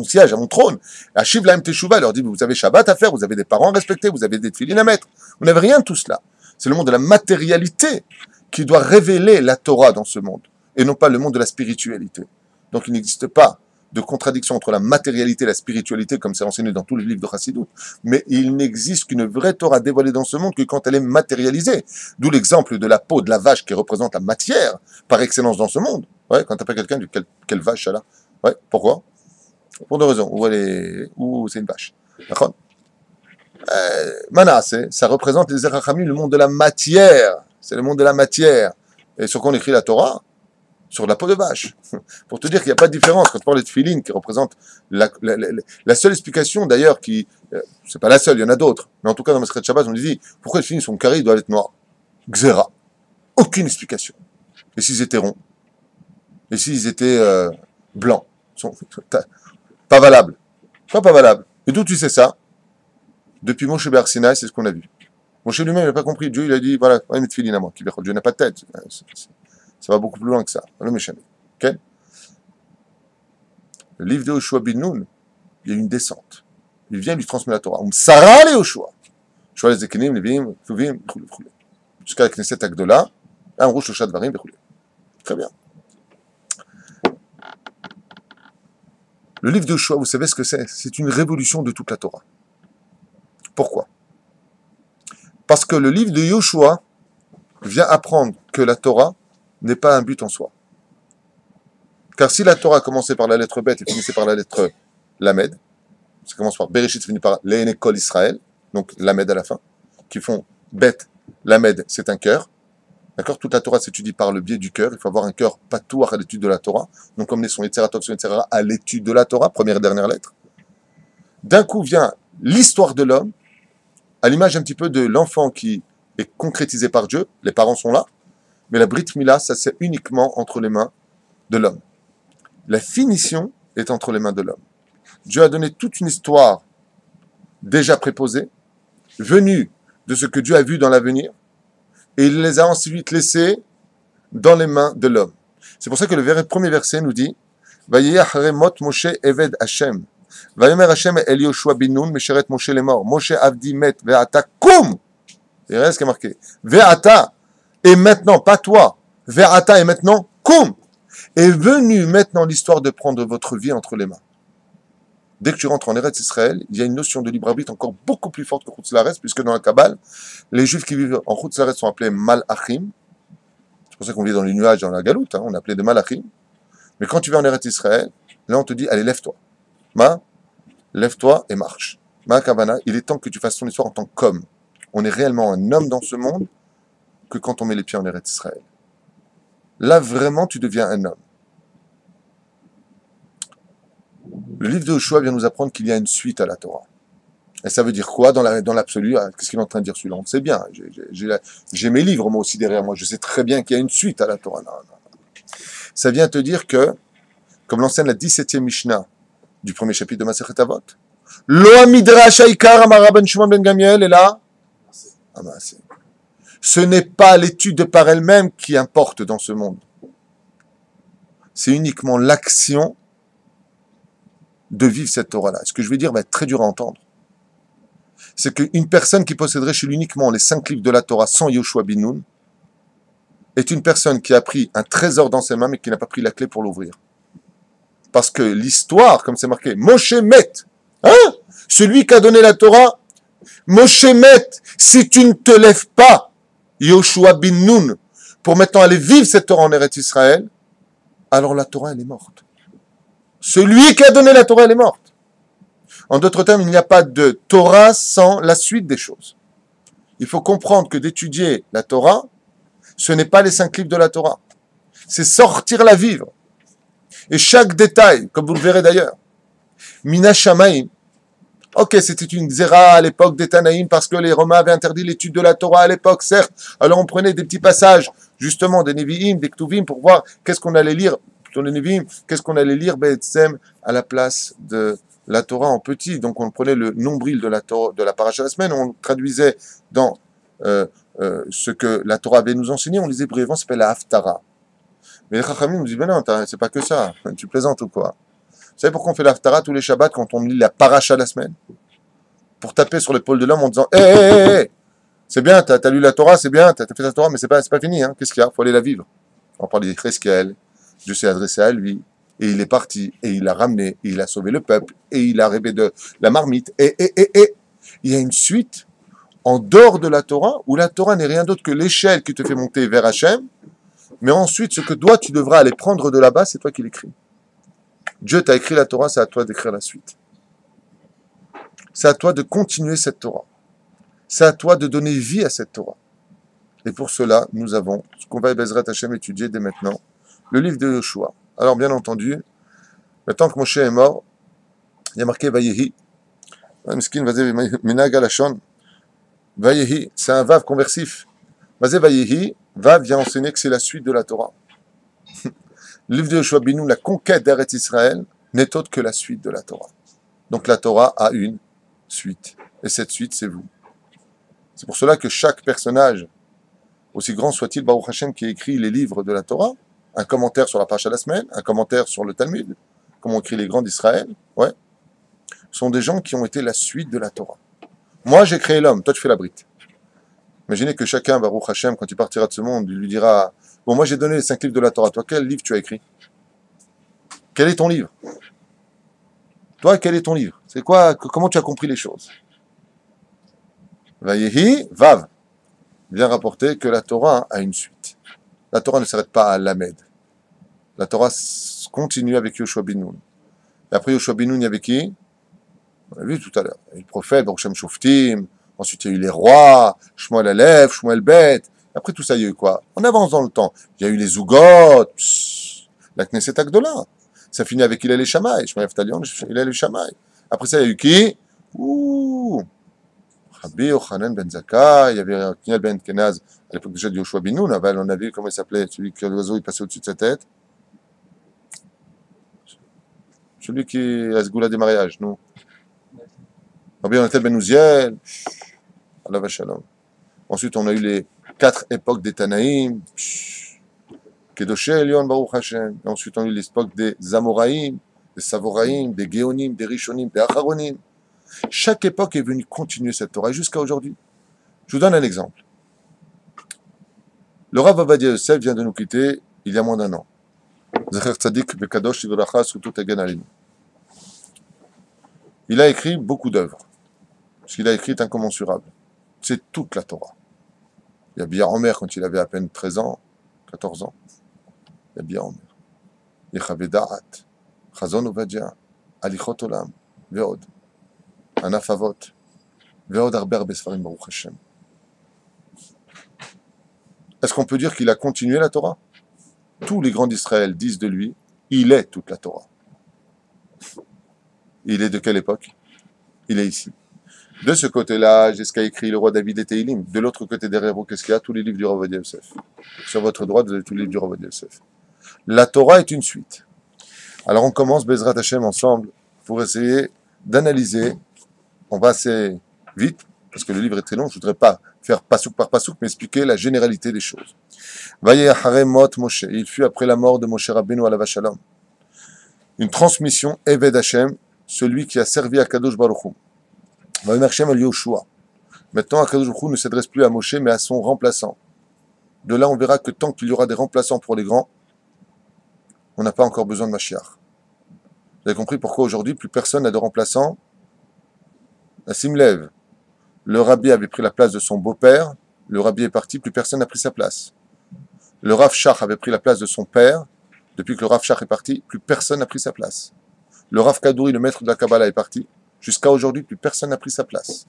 siège, à mon trône. À Shiv Laim Teshuvah, il leur dit, vous avez Shabbat à faire, vous avez des parents à respecter, vous avez des tefilines à mettre. Vous n'avez rien de tout cela. C'est le monde de la matérialité qui doit révéler la Torah dans ce monde, et non pas le monde de la spiritualité. Donc il n'existe pas de contradiction entre la matérialité et la spiritualité, comme c'est enseigné dans tous les livres de Chassidut, mais il n'existe qu'une vraie Torah dévoilée dans ce monde que quand elle est matérialisée. D'où l'exemple de la peau de la vache qui représente la matière, par excellence dans ce monde. Ouais, quand tu appelles quelqu'un, tu dis quelle vache elle a? Ouais, pourquoi? Pour deux raisons. Ou c'est une vache. D'accord? Manasseh, ça représente les Zerachamim, le monde de la matière. C'est le monde de la matière. Et sur quoi on écrit la Torah? Sur la peau de vache. Pour te dire qu'il n'y a pas de différence. Quand tu parles de tefilin, qui représente la seule explication, d'ailleurs, c'est pas la seule, il y en a d'autres. Mais en tout cas, dans Masechet Shabbat, on dit, pourquoi les tefilin sont carrés, ils doivent être noirs? Xéra. Aucune explication. Et s'ils étaient ronds? Et s'ils étaient blancs? Pas valables. Pas valables. Et d'où tu sais ça? Depuis Moshe Ber Sinai, c'est ce qu'on a vu. Moshe lui-même, il n'a pas compris. Dieu, il a dit, voilà, mettre tefilin à moi. Dieu n'a pas de tête. Ça va beaucoup plus loin que ça. Le méchant. Okay? Le livre de Yoshua bin Nun, il y a une descente. Il vient lui transmettre la Torah. Sarah le Yoshua. Yoshua les Ekenim, les Vim, Tuvim, jusqu'à la Knesset Agdola, un rouge au Shadvarim, très bien. Le livre de Yoshua, vous savez ce que c'est? C'est une révolution de toute la Torah. Pourquoi? Parce que le livre de Yoshua vient apprendre que la Torah n'est pas un but en soi. Car si la Torah commençait par la lettre Bet et finissait par la lettre Lamed, ça commence par Bereshit, ça finit par Le'enekol Israël, donc Lamed à la fin, qui font Bet, Lamed, c'est un cœur. D'accord? Toute la Torah s'étudie par le biais du cœur. Il faut avoir un cœur patouar à l'étude de la Torah. Donc, emmener son Etzeratov, son Etzerara à l'étude de la Torah, première et dernière lettre. D'un coup vient l'histoire de l'homme, à l'image un petit peu de l'enfant qui est concrétisé par Dieu. Les parents sont là. Mais la Brit Mila, ça c'est uniquement entre les mains de l'homme. La finition est entre les mains de l'homme. Dieu a donné toute une histoire déjà préposée, venue de ce que Dieu a vu dans l'avenir, et il les a ensuite laissés dans les mains de l'homme. C'est pour ça que le premier verset nous dit Vayeyach Mot Moshe Eved Hashem. Vayomer Hashem El Yoshua bin Nun Mesheret Moshe les morts. Moshe Avdi Met Ve'ata Kum. C'est vrai ce qui est marqué. Ve'ata. Et maintenant, pas toi. Ve'ata et maintenant, Kum. Est venue maintenant l'histoire de prendre votre vie entre les mains. Dès que tu rentres en Eretz Israël, il y a une notion de libre arbitre encore beaucoup plus forte que Chutz La'aretz, puisque dans la Kabbale, les Juifs qui vivent en Chutz La'aretz sont appelés Malachim. C'est pour ça qu'on vit dans les nuages, dans la galoute, on est appelé des Malachim. Mais quand tu vas en Eretz Israël, là on te dit, allez, lève-toi. Lève-toi et marche. Kavana, il est temps que tu fasses ton histoire en tant qu'homme. On est réellement un homme dans ce monde que quand on met les pieds en Eretz Israël. Là, vraiment, tu deviens un homme. Le livre de Yoshua vient nous apprendre qu'il y a une suite à la Torah. Et ça veut dire quoi dans l'absolu? Qu'est-ce qu'il est en train de dire celui-là? On sait bien. J'ai mes livres, moi aussi, derrière moi. Je sais très bien qu'il y a une suite à la Torah. Non. Ça vient te dire que, comme l'enseigne la 17e Mishnah du premier chapitre de Masechet Avot, Lo Midrash Haikar Amar Ben Shimon Ben Gamiel est là. Ce n'est pas l'étude par elle-même qui importe dans ce monde. C'est uniquement l'action de vivre cette Torah-là. Ce que je vais dire va être très dur à entendre. C'est qu'une personne qui posséderait chez lui uniquement les 5 livres de la Torah sans Yoshua bin Nun est une personne qui a pris un trésor dans ses mains mais qui n'a pas pris la clé pour l'ouvrir. Parce que l'histoire, comme c'est marqué, Moshe Met, hein? Celui qui a donné la Torah, Moshe Met, si tu ne te lèves pas, Yoshua bin Nun, pour maintenant aller vivre cette Torah en Eretz Israël, alors la Torah, elle est morte. Celui qui a donné la Torah, elle est morte. En d'autres termes, il n'y a pas de Torah sans la suite des choses. Il faut comprendre que d'étudier la Torah, ce n'est pas les 5 livres de la Torah. C'est sortir la vivre. Et chaque détail, comme vous le verrez d'ailleurs, Mina Shamaim, ok, c'était une xéra à l'époque des Tanaïm parce que les Romains avaient interdit l'étude de la Torah à l'époque, certes. Alors on prenait des petits passages, justement, des Nevi'im, des Ktuvim, pour voir qu'est-ce qu'on allait lire, plutôt les Nevi'im, qu'est-ce qu'on allait lire, Be'etzem, à la place de la Torah en petit. Donc on prenait le nombril de la Torah, de la paracha de la semaine, on le traduisait dans ce que la Torah avait nous enseigné, on lisait brièvement, ça s'appelle la Haftara. Mais les Chachamim nous disent, mais non, c'est pas que ça, tu plaisantes ou quoi? Vous savez pourquoi on fait l'Haftara tous les Shabbats quand on lit la paracha de la semaine? Pour taper sur l'épaule de l'homme en disant, hé, c'est bien, t'as lu la Torah, c'est bien, t'as fait la Torah, mais c'est pas fini, hein. Qu'est-ce qu'il y a? Faut aller la vivre. On parle d'Yecheskel, Dieu s'est adressé à lui, et il est parti, et il a ramené, et il a sauvé le peuple, et il a rêvé de la marmite, et. Il y a une suite en dehors de la Torah, où la Torah n'est rien d'autre que l'échelle qui te fait monter vers Hachem, mais ensuite, ce que toi, tu devras aller prendre de là-bas, c'est toi qui l'écris. Dieu t'a écrit la Torah, c'est à toi d'écrire la suite. C'est à toi de continuer cette Torah. C'est à toi de donner vie à cette Torah. Et pour cela, nous avons, ce qu'on va Bezrat Hashem étudier dès maintenant, le livre de Yoshua. Alors, bien entendu, maintenant que Moshe est mort, il y a marqué Vayehi. Vayehi, c'est un vav conversif. Vayehi, vav vient enseigner que c'est la suite de la Torah. Le livre de Yoshua bin Nun, la conquête d'Eretz Israël, n'est autre que la suite de la Torah. Donc la Torah a une suite. Et cette suite, c'est vous. C'est pour cela que chaque personnage, aussi grand soit-il, Baruch Hashem, qui écrit les livres de la Torah, un commentaire sur la Paracha de la semaine, un commentaire sur le Talmud, comme ont écrit les grands d'Israël, ouais, sont des gens qui ont été la suite de la Torah. Moi, j'ai créé l'homme, toi tu fais la brite. Imaginez que chacun, Baruch Hashem, quand il partira de ce monde, il lui dira, bon, moi j'ai donné les 5 livres de la Torah, toi quel livre tu as écrit? Quel est ton livre? Toi, quel est ton livre? C'est quoi? Comment tu as compris les choses? Vayehi, Vav, vient rapporter que la Torah a une suite. La Torah ne s'arrête pas à Lamed. La Torah continue avec Yoshua bin Nun. Et après Yoshua bin Nun, il y avait qui? On l'a vu tout à l'heure. Il y a eu le prophète, Baruch Shem Shoftim. Ensuite, il y a eu les rois, Shmuel Aleph, Shmuel Bet. Après tout ça, il y a eu quoi? On avance dans le temps. Il y a eu les Zougot, la Knesset Agdola. Ça finit avec Hillel et Shammai. Shmuel Aftalion, Hillel et Shammai. Après ça, il y a eu qui? Rabbi Yochanan ben Zakkai, il y avait Otniel ben Kenaz, à l'époque déjà de Yoshua bin Nun, on a vu comment il s'appelait, celui qui l'oiseau il passait au-dessus de sa tête. Celui qui est à Sgoula des mariages, non? Rabbi Yonatel ben Uziel, Allah Shalom. Ensuite, on a eu les 4 époques des Tanaïm, Kedoshé Elion Baruch Hashem. Et ensuite, on a eu les époques des Amoraïm, des Savoraïm, des Géonim, des Rishonim, des Acharonim. Chaque époque est venue continuer cette Torah jusqu'à aujourd'hui. Je vous donne un exemple. Le Rav Ovadia Yosef vient de nous quitter il y a moins d'1 an. Zecher Tzadik Bekadosh Yidoracha Sutut Egen Alinu. Il a écrit beaucoup d'œuvres. Ce qu'il a écrit est incommensurable. C'est toute la Torah. Il y a Bia Omer quand il avait à peine 13 ans, 14 ans. Il y a Bia Omer. Yechavé Da'at, Chazon Ovadia, Alichot Olam, Veod. Anafavot, Veod Arber Besfarim Baruch Hashem. Est-ce qu'on peut dire qu'il a continué la Torah? Tous les grands d'Israël disent de lui, il est toute la Torah. Il est de quelle époque? Il est ici. De ce côté-là, j'ai ce qu'a écrit le roi David et Teilim. De l'autre côté derrière vous, qu'est-ce qu'il y a? Tous les livres du Rav Ovadia Yosef. Sur votre droite, vous avez tous les livres du Rav Ovadia Yosef. La Torah est une suite. Alors on commence Bezrat Hashem ensemble pour essayer d'analyser. On va assez vite, parce que le livre est très long, je ne voudrais pas faire pasouk par pasouk, mais expliquer la généralité des choses. Vayehare mot Moshe, il fut après la mort de Moshe Rabbeinu alav shalom. Une transmission, Eved Hashem, celui qui a servi à Kadosh Baruch Hu. Vayomer Hashem al Yoshua. Maintenant, Kadosh Baruch Hu ne s'adresse plus à Moshe, mais à son remplaçant. De là, on verra que tant qu'il y aura des remplaçants pour les grands, on n'a pas encore besoin de Mashiach. Vous avez compris pourquoi aujourd'hui, plus personne n'a de remplaçant. La Simlev. Le rabbi avait pris la place de son beau-père, le rabbi est parti, plus personne n'a pris sa place. Le Rav Shach avait pris la place de son père, depuis que le Rav Shach est parti, plus personne n'a pris sa place. Le Rav Kadouri, le maître de la Kabbalah, est parti, jusqu'à aujourd'hui, plus personne n'a pris sa place.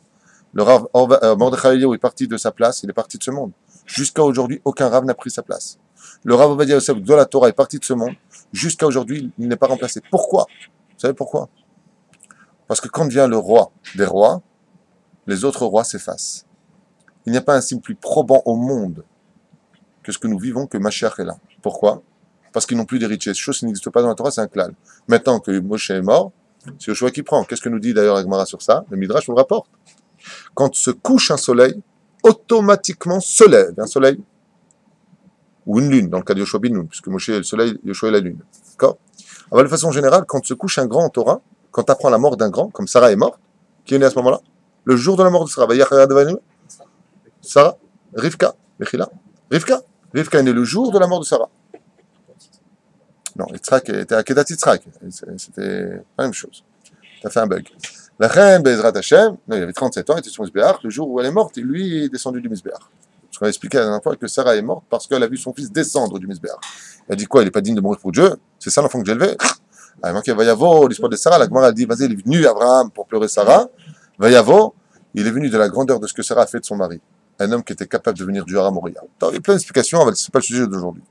Le Rav Mordechai Eliyahu est parti de sa place, il est parti de ce monde. Jusqu'à aujourd'hui, aucun Rav n'a pris sa place. Le Rav Ovadia Yosef de la Torah est parti de ce monde, jusqu'à aujourd'hui, il n'est pas remplacé. Pourquoi? Vous savez pourquoi? Parce que quand vient le roi des rois, les autres rois s'effacent. Il n'y a pas un signe plus probant au monde que ce que nous vivons que Mashiach est là. Pourquoi? Parce qu'ils n'ont plus d'héritier. Cette chose qui n'existe pas dans la Torah, c'est un klal. Maintenant que Moshe est mort, c'est Yoshua qui prend. Qu'est-ce que nous dit d'ailleurs Agmara sur ça? Le Midrash nous rapporte. Quand se couche un soleil, automatiquement se lève un soleil, ou une lune, dans le cas de Yoshua bin Nun, puisque Moshe est le soleil, Yoshua est la lune. D'accord? Alors de façon générale, quand se couche un grand en Torah, quand tu apprends la mort d'un grand, comme Sarah est morte, qui est née à ce moment-là? Le jour de la mort de Sarah, Sarah, Rivka, Mechila, Rivka est née le jour de la mort de Sarah. Non, Yitzhak était à Kedat Yitzhak, c'était la même chose. Ça fait un bug. La reine Bezrat Hashem, il avait 37 ans, il était sur Mizbeach, le jour où elle est morte, lui est descendu du Mizbeach. Parce qu'on a expliqué la dernière fois que Sarah est morte parce qu'elle a vu son fils descendre du Mizbeach. Elle a dit quoi? Il n'est pas digne de mourir pour Dieu? C'est ça l'enfant que j'ai élevé? Il manqué Vayavo, l'histoire de Sarah, la Gemara a dit, vas-y, il est venu Abraham pour pleurer Sarah. Vayavo, il est venu de la grandeur de ce que Sarah a fait de son mari. Un homme qui était capable de venir du Hara Moria. Il y a plein d'explications, ce n'est pas le sujet d'aujourd'hui.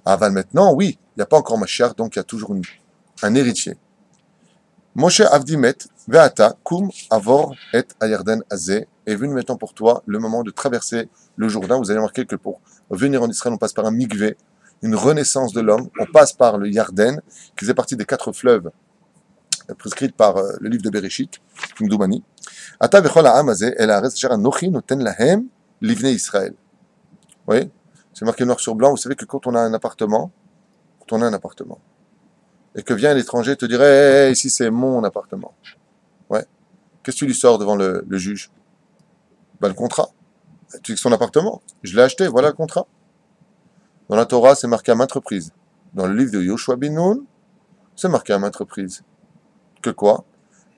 Aval maintenant, oui, il n'y a pas encore Mashiach, donc il y a toujours un héritier. Moshe Avdimet, Veata, Kum, Avor, et Ayarden Azé, est venu maintenant pour toi le moment de traverser le Jourdain. Vous allez remarquer que pour venir en Israël, on passe par un mikvé, une renaissance de l'homme. On passe par le Yarden, qui faisait partie des 4 fleuves prescrites par le livre de Bereshit, Mdoumani. Ata vechol ha'am hazeh el haaretz asher anochi noten lahem livnei Israël. Vous voyez? C'est marqué noir sur blanc. Vous savez que quand on a un appartement, et que vient l'étranger te dire hey, ici c'est mon appartement. Ouais. Qu'est-ce que tu lui sors devant le juge? Ben, le contrat. Tu dis que son appartement. Je l'ai acheté, voilà le contrat. Dans la Torah, c'est marqué à maintes reprises. Dans le livre de Yoshua bin Nun, c'est marqué à maintes reprises. Que quoi?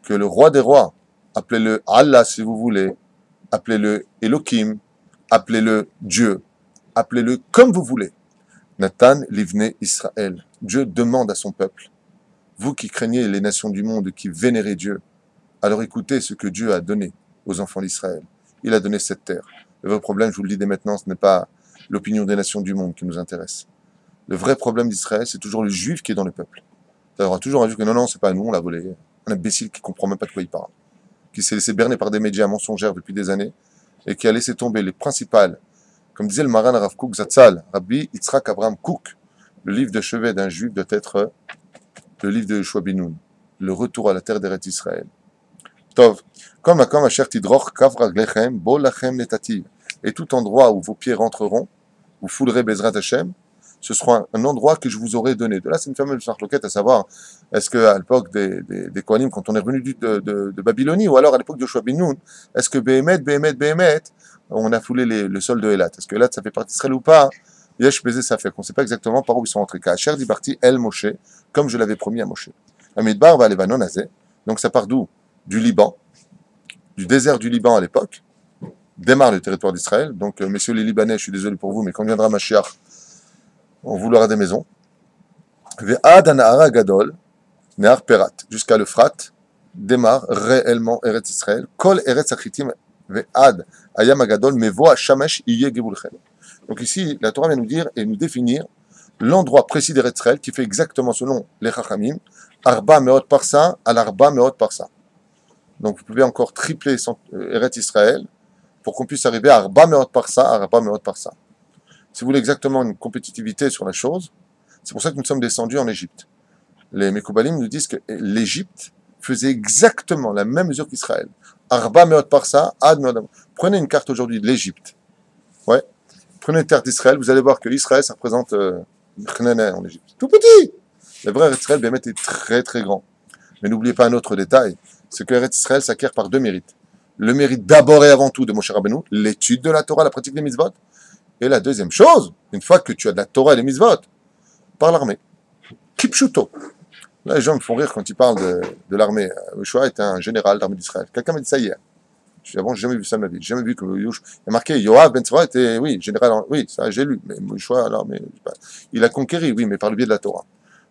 Que le roi des rois, appelez-le Allah si vous voulez, appelez-le Elohim, appelez-le Dieu, appelez-le comme vous voulez. Nathan livne Israël. Dieu demande à son peuple, vous qui craignez les nations du monde, qui vénérez Dieu, alors écoutez ce que Dieu a donné aux enfants d'Israël. Il a donné cette terre. Le vrai problème, je vous le dis dès maintenant, ce n'est pas l'opinion des nations du monde qui nous intéresse. Le vrai problème d'Israël, c'est toujours le juif qui est dans le peuple. Il y aura toujours un juif que non, c'est pas nous, on l'a volé. Un imbécile qui ne comprend même pas de quoi il parle. Qui s'est laissé berner par des médias mensongères depuis des années et qui a laissé tomber les principales. Comme disait le Maran Rav Kook Zatzal, Rabbi Yitzhak Abraham Kook, le livre de chevet d'un juif doit être le livre de Yoshua bin Nun, le retour à la terre d'Eretz Israël. Tov, comme la comme asher tidroch kav raglechem bo lachem netativ. Et tout endroit où vos pieds rentreront, vous foulerez Bezrat Hashem, ce sera un endroit que je vous aurai donné. De là, c'est une fameuse marloquette à savoir, est-ce qu'à l'époque des Kohanim, quand on est revenu de Babylonie, ou alors à l'époque de Yoshua bin Nun, est-ce que Behemet, on a foulé le sol de Elat? Est-ce que Elat, ça fait partie d'Israël ou pas? Yesh Bezé, ça fait. On ne sait pas exactement par où ils sont rentrés. Kacher dit parti El Moshe, comme je l'avais promis à Moshe. Amidbar va Lebanon Azé. Donc ça part d'où? Du Liban, du désert du Liban à l'époque, démarre le territoire d'Israël. Donc, messieurs les Libanais, je suis désolé pour vous, mais quand viendra Mashiach, on vous aura des maisons. Ve'ad Anahara Gadol, Nehar Perat, jusqu'à l'Euphrate, démarre réellement Eretz Israël. Kol Eretz Achitim Ve'ad Ayam Agadol Mevo Hashamesh Iye Gebulchem. Donc ici, la Torah vient nous dire et nous définir l'endroit précis d'Eretz Israël qui fait exactement selon les Chachamim, Arba Meot Parsa à l'Arba Meot Parsa. Donc vous pouvez encore tripler Eretz Israël pour qu'on puisse arriver à Arba Meot Parsa, Arba Meot Parsa. Si vous voulez exactement une compétitivité sur la chose, c'est pour ça que nous sommes descendus en Égypte. Les Mekoubalim nous disent que l'Égypte faisait exactement la même mesure qu'Israël. Arba meot parsa, ad meot. Prenez une carte aujourd'hui de l'Égypte. Ouais. Prenez une carte d'Israël, vous allez voir que Israël, ça représente Khnana en Égypte. Tout petit. Le vrai Eretz Israël, Bémet, est très très grand. Mais n'oubliez pas un autre détail, c'est que Eretz Israël s'acquiert par deux mérites. Le mérite d'abord et avant tout de Moshe Rabbeinu, l'étude de la Torah, la pratique des mitzvot. Et la deuxième chose, une fois que tu as de la Torah et des mitzvot, par l'armée. Kipchuto. Là, les gens me font rire quand ils parlent de l'armée. Yoshua était un général d'armée d'Israël. Quelqu'un m'a dit ça hier. Je dis, bon, j'ai jamais vu ça de ma vie. J'ai jamais vu que Yoshua. Il y a marqué Yoav Ben Tzva était, oui, général. Oui, ça, j'ai lu. Mais Yoshua, alors, mais, il a conquéri, oui, mais par le biais de la Torah.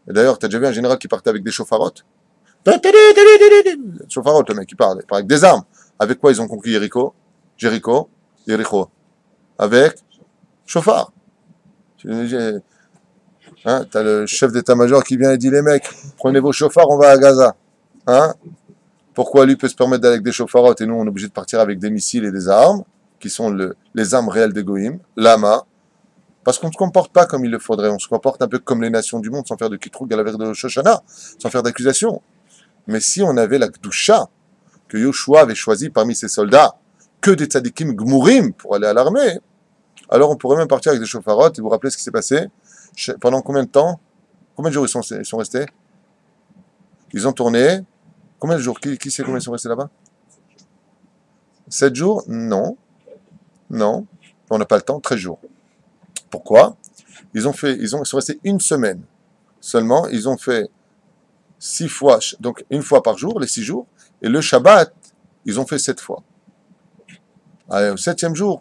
Et d'ailleurs, tu as déjà vu un général qui partait avec des chauffarottes? Chauffarottes, le mec, qui parle. Avec des armes. Avec quoi ils ont conquis Jéricho? Jéricho. Avec chauffard. Hein, t'as le chef d'état-major qui vient et dit, les mecs, prenez vos chauffards, on va à Gaza. Hein? Pourquoi lui peut se permettre d'aller avec des chauffarottes et nous on est obligé de partir avec des missiles et des armes, qui sont les armes réelles des Goïm, Lama? Parce qu'on ne se comporte pas comme il le faudrait, on se comporte un peu comme les nations du monde, sans faire de kitroug à la veille de Shoshana, sans faire d'accusation. Mais si on avait la Kdusha, que Yoshua avait choisi parmi ses soldats, que des tzadikim gmourim pour aller à l'armée, alors on pourrait même partir avec des chauffarottes, et vous rappelez ce qui s'est passé? Pendant combien de temps? Combien de jours ils sont restés? Ils ont tourné. Combien de jours? Qui sait combien ils sont restés là-bas? 7 jours? Non. Non. On n'a pas le temps. 13 jours. Pourquoi? Ils sont restés une semaine seulement. Ils ont fait 6 fois, donc une fois par jour, les 6 jours. Et le Shabbat, ils ont fait 7 fois. Allez, au 7e jour,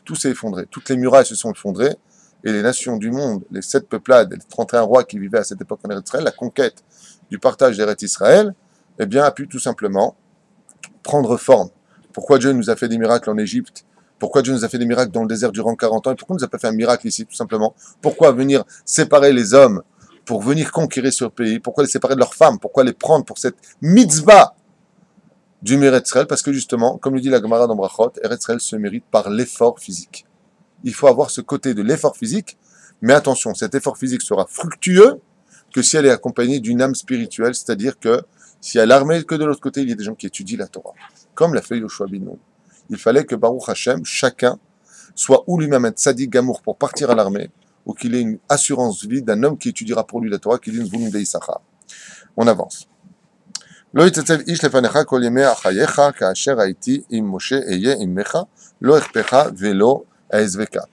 tout s'est effondré. Toutes les murailles se sont effondrées. Et les nations du monde, les 7 peuplades, les 31 rois qui vivaient à cette époque en Eretz Israël, la conquête du partage d'Eretz Israël, eh bien, a pu tout simplement prendre forme. Pourquoi Dieu nous a fait des miracles en Égypte? Pourquoi Dieu nous a fait des miracles dans le désert durant 40 ans? Et pourquoi il nous a pas fait un miracle ici, tout simplement? Pourquoi venir séparer les hommes pour venir conquérir ce pays? Pourquoi les séparer de leurs femmes? Pourquoi les prendre pour cette mitzvah du Eretz Israël? Parce que justement, comme le dit la Gemara dans Brachot, Eretz Israël se mérite par l'effort physique. Il faut avoir ce côté de l'effort physique, mais attention, cet effort physique sera fructueux que si elle est accompagnée d'une âme spirituelle, c'est-à-dire que si à l'armée que de l'autre côté, il y a des gens qui étudient la Torah, comme l'a fait Yoshua bin Nun. Il fallait que Baruch Hashem, chacun, soit ou lui-même un tzaddik gamour pour partir à l'armée, ou qu'il ait une assurance vie d'un homme qui étudiera pour lui la Torah, qui dit une volonté d'Issachar. On avance. Lo yitzetzev ish lefanecha kol yemei achayecha ka'asher haiti im Moshe eye immecha lo echpecha velo aezveka.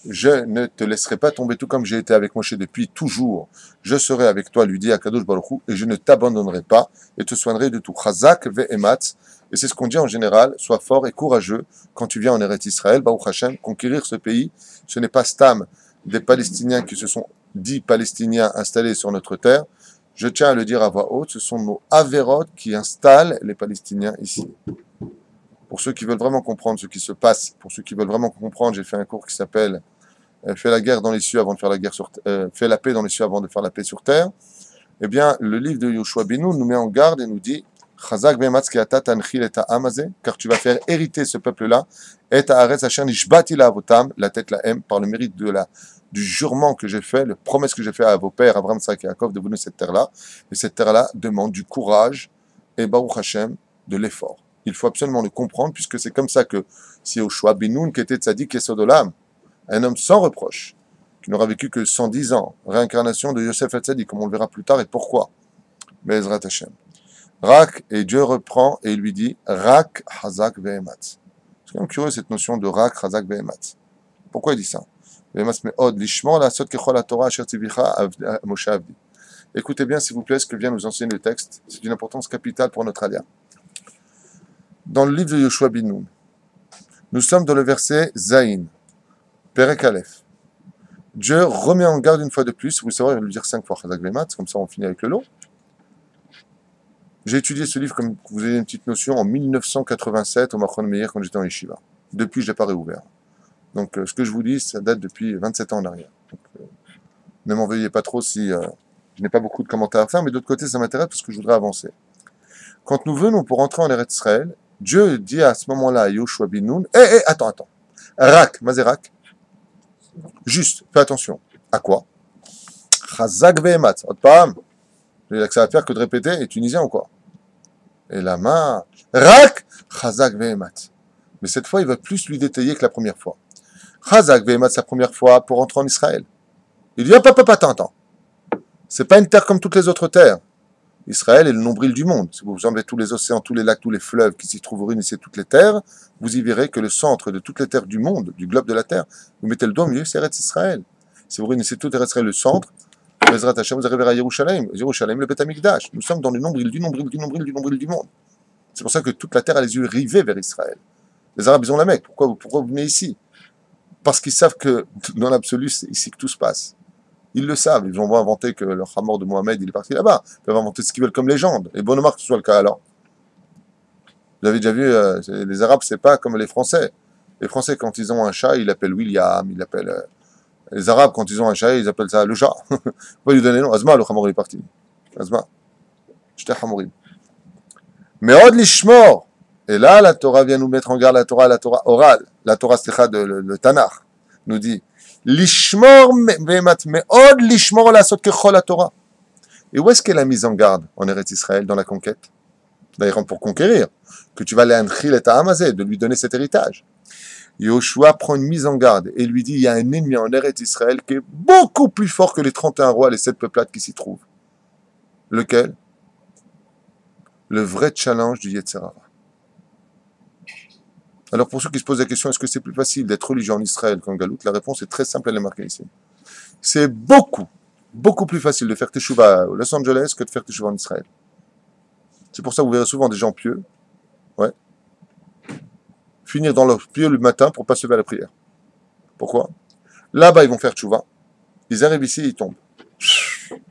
Je ne te laisserai pas tomber tout comme j'ai été avec Moshe depuis toujours. Je serai avec toi, lui dit Akadosh Baruch Hu, et je ne t'abandonnerai pas et te soignerai de tout. Chazak ve'ematz. Et c'est ce qu'on dit en général, sois fort et courageux quand tu viens en Eretz Israël, Baruch Hashem, conquérir ce pays. Ce n'est pas Stam, des Palestiniens qui se sont dits Palestiniens installés sur notre terre. Je tiens à le dire à voix haute, ce sont nos Averot qui installent les Palestiniens ici. Pour ceux qui veulent vraiment comprendre ce qui se passe, pour ceux qui veulent vraiment comprendre, j'ai fait un cours qui s'appelle Fais la guerre dans les cieux avant de faire la guerre sur fais la paix dans les cieux avant de faire la paix sur terre. Eh bien, le livre de Yoshua bin Nun nous met en garde et nous dit Chazak ve'ematz ki ata tanchil et ha'am hazeh, car tu vas faire hériter ce peuple-là, et haaretz asher nishbati la'avotam, la tête la M, par le mérite du jurement que j'ai fait, la promesse que j'ai fait à vos pères, Abraham, Isaac et Yaakov, de vous donner cette terre-là. Et cette terre-là demande du courage et Baruch Hashem, de l'effort. Il faut absolument le comprendre, puisque c'est comme ça que si Yoshua bin Nun, qui était tzaddik Yesod Olam, un homme sans reproche, qui n'aura vécu que 110 ans, réincarnation de Yosef Hatzadik, comme on le verra plus tard, et pourquoi? Be'ezrat Hashem. Rak, et Dieu reprend et il lui dit Rak Hazak Ve'ematz. C'est quand même curieux cette notion de Rak Hazak Ve'ematz. Pourquoi il dit ça? Ve'ematz me'od lishmor la'asot kechol ha'torah asher tzivicha Moshe Avdi. Écoutez bien, s'il vous plaît, ce que vient nous enseigner le texte. C'est d'une importance capitale pour notre alia. Dans le livre de Yoshua bin Nun, nous sommes dans le verset Zayin, Perek Aleph. Dieu remet en garde une fois de plus, vous savez, il va le dire 5 fois Hazak Ve'ematz, comme ça on finit avec le lot. J'ai étudié ce livre, comme vous avez une petite notion, en 1987 au Machon Meir quand j'étais en Yeshiva. Depuis, je ne l'ai pas réouvert. Donc, ce que je vous dis, ça date depuis 27 ans en arrière. Donc, ne m'en veuillez pas trop si je n'ai pas beaucoup de commentaires à faire, mais d'autre côté, ça m'intéresse parce que je voudrais avancer. Quand nous venons pour entrer en Eretz Israël, Dieu dit à ce moment-là à Yoshua bin Nun, attends. Rak, Mazérak. Juste, fais attention. À quoi? Chazak ve'ematz. Otpam. Il n'y a que ça à faire que de répéter, et tunisien ou quoi? Et la main, rak, chazak vehemat. Mais cette fois, il va plus lui détailler que la première fois. Chazak vehemat, sa première fois pour entrer en Israël. Il dit, hop, hop, hop, attends. C'est pas une terre comme toutes les autres terres. Israël est le nombril du monde. Si vous enlevez tous les océans, tous les lacs, tous les fleuves qui s'y trouvent, vous réunissez toutes les terres, vous y verrez que le centre de toutes les terres du monde, du globe de la terre, vous mettez le doigt au milieu, c'est Eretz Israël. Si vous réunissez tout Eretz Israël, le centre, Bezrat Hashem, vous arriverez à Yerushalayim. Yerushalayim, le Beth Amikdash. Nous sommes dans le nombril du nombril du monde. C'est pour ça que toute la terre a les yeux rivés vers Israël. Les Arabes, ils ont la Mecque. Pourquoi vous venez ici? Parce qu'ils savent que, dans l'absolu, c'est ici que tout se passe. Ils le savent. Ils ont inventé que le Hamor de Mohamed, il est parti là-bas. Ils peuvent inventer ce qu'ils veulent comme légende. Et bon remarque que ce soit le cas alors. Vous avez déjà vu, les Arabes, c'est pas comme les Français. Les Français, quand ils ont un chat, ils l'appellent William, ils l'appellent... les Arabes, quand ils ont un chat, ils appellent ça le chat. Faut pas lui donner le nom. Azma, le Hamor, il est parti. Azma. J'étais Hamorim. Mais Od Lishmor. Et là, la Torah vient nous mettre en garde, la Torah orale. La Torah, c'est le Tanakh, nous dit Lishmor ve'emat me'od lishmor la sot kechol la Torah. Et où est-ce qu'elle a mise en garde en Eretz Israël dans la conquête? D'ailleurs, pour conquérir, que tu vas aller l'anchil et Hamazé, de lui donner cet héritage. Yoshua prend une mise en garde et lui dit il y a un ennemi en Eretz Israël qui est beaucoup plus fort que les 31 rois, les 7 peuplades qui s'y trouvent. Lequel? Le vrai challenge du Yetzer Hara. Alors pour ceux qui se posent la question, est-ce que c'est plus facile d'être religieux en Israël qu'en Galoute? La réponse est très simple, elle est marquée ici. C'est beaucoup plus facile de faire teshuva à Los Angeles que de faire teshuva en Israël. C'est pour ça que vous verrez souvent des gens pieux, finir dans leur pieux le matin pour pas se lever à la prière. Pourquoi? Là-bas, ils vont faire teshuva. Ils arrivent ici, ils tombent.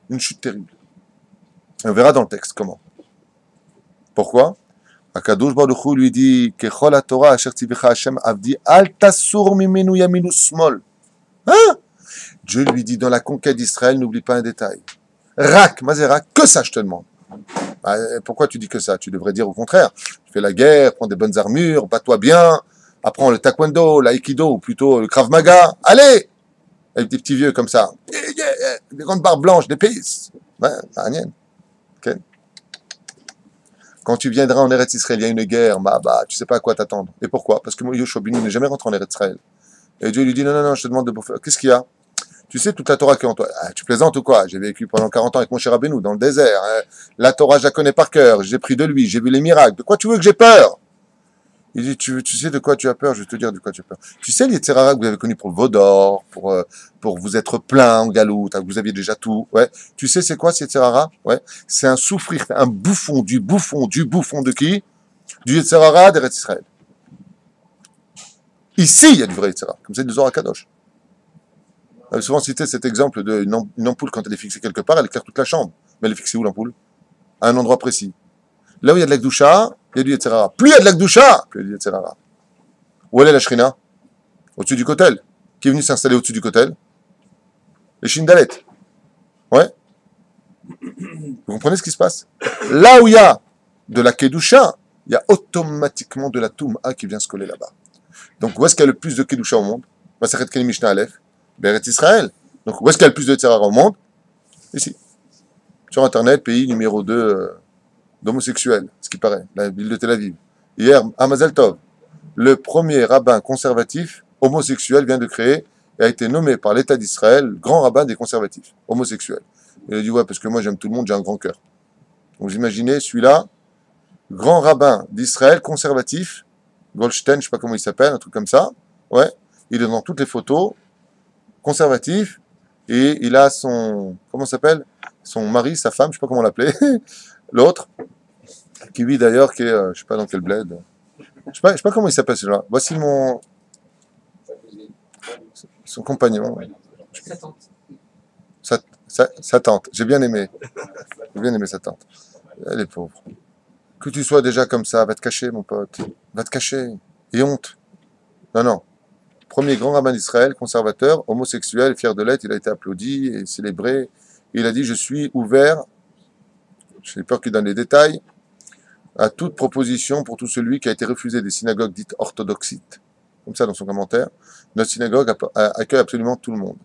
Une chute terrible. Et on verra dans le texte comment. Pourquoi? Akadosh Baruch Hu lui dit Kechol HaTorah asher tzivecha Hashem avdi al tasur mimenu yaminu smol. Hein? Dieu lui dit dans la conquête d'Israël, n'oublie pas un détail. Rak, Mazera, que ça je te demande. Pourquoi tu dis que ça? Tu devrais dire au contraire. Tu fais la guerre, prends des bonnes armures, bats-toi bien, apprends le taekwondo, l'aïkido, ou plutôt le krav maga. Allez! Avec des petits vieux comme ça. Des grandes barbes blanches, des pays. Ouais, rien. Ok. Quand tu viendras en Eretz Israël, il y a une guerre, tu sais pas à quoi t'attendre. Et pourquoi? Parce que Yoshua Bini n'est jamais rentré en Eretz Israël. Et Dieu lui dit, non, je te demande de bouffer. Qu'est-ce qu'il y a? Tu sais toute la Torah qui est en toi. Tu plaisantes ou quoi? J'ai vécu pendant 40 ans avec mon cher Rabbeinu dans le désert. La Torah, je la connais par cœur. J'ai pris de lui, j'ai vu les miracles. De quoi tu veux que j'ai peur? Il dit, tu sais de quoi tu as peur? Je vais te dire de quoi tu as peur. Tu sais, les Yetzer Hara que vous avez connu pour le veau d'or, pour vous être plein en galoute, que vous aviez déjà tout. Ouais. Tu sais, c'est quoi, ces Yetzer Hara? Ouais. C'est un souffrir, un bouffon du bouffon de qui? Du Yetzer Hara d'Eretz Israël. Ici, il y a du vrai Yetzer Hara. Comme c'est du Zohar Kadosh. On a souvent cité cet exemple d'une ampoule, quand elle est fixée quelque part, elle éclaire toute la chambre. Mais elle est fixée où, l'ampoule? À un endroit précis. Là où il y a de la Gdusha, il y a du Yetzer Hara. Plus il y a de la Gdusha, plus il y a du Yetzer Hara. Où elle est la Shrina? Au-dessus du kotel. Qui est venu s'installer au-dessus du kotel? Les Shindalet. Ouais. Vous comprenez ce qui se passe? Là où il y a de la Kedusha, il y a automatiquement de la Toum'a qui vient se coller là-bas. Donc où est-ce qu'il y a le plus de Kedusha au monde? Masachet Keni Mishnah Aleph. Beret Israël. Donc où est-ce qu'il y a le plus de Yetzer Hara au monde? Ici. Sur Internet, pays numéro 2 d'homosexuels, ce qui paraît, la ville de Tel Aviv. Hier, à Mazel Tov, le premier rabbin conservatif homosexuel vient de créer et a été nommé par l'État d'Israël grand rabbin des conservatifs homosexuels. Et il a dit ouais, parce que moi j'aime tout le monde, j'ai un grand cœur. Donc vous imaginez, celui-là, grand rabbin d'Israël conservatif, Goldstein, je sais pas comment il s'appelle, un truc comme ça, ouais, il est dans toutes les photos, conservatif, et il a son, comment ça s'appelle? Son mari, sa femme, je sais pas comment l'appeler, l'autre, qui vit d'ailleurs, qui est, je sais pas dans quel bled, je sais pas comment il s'appelle celui-là. Voici son compagnon. Sa tante. J'ai bien aimé sa tante. Elle est pauvre. Que tu sois déjà comme ça, va te cacher, mon pote. Va te cacher. Et honte. Non. Premier grand rabbin d'Israël, conservateur, homosexuel, fier de l'être, il a été applaudi et célébré. Il a dit, je suis ouvert, j'ai peur qu'il donne les détails, à toute proposition pour tout celui qui a été refusé des synagogues dites orthodoxites. Comme ça dans son commentaire. Notre synagogue accueille absolument tout le monde.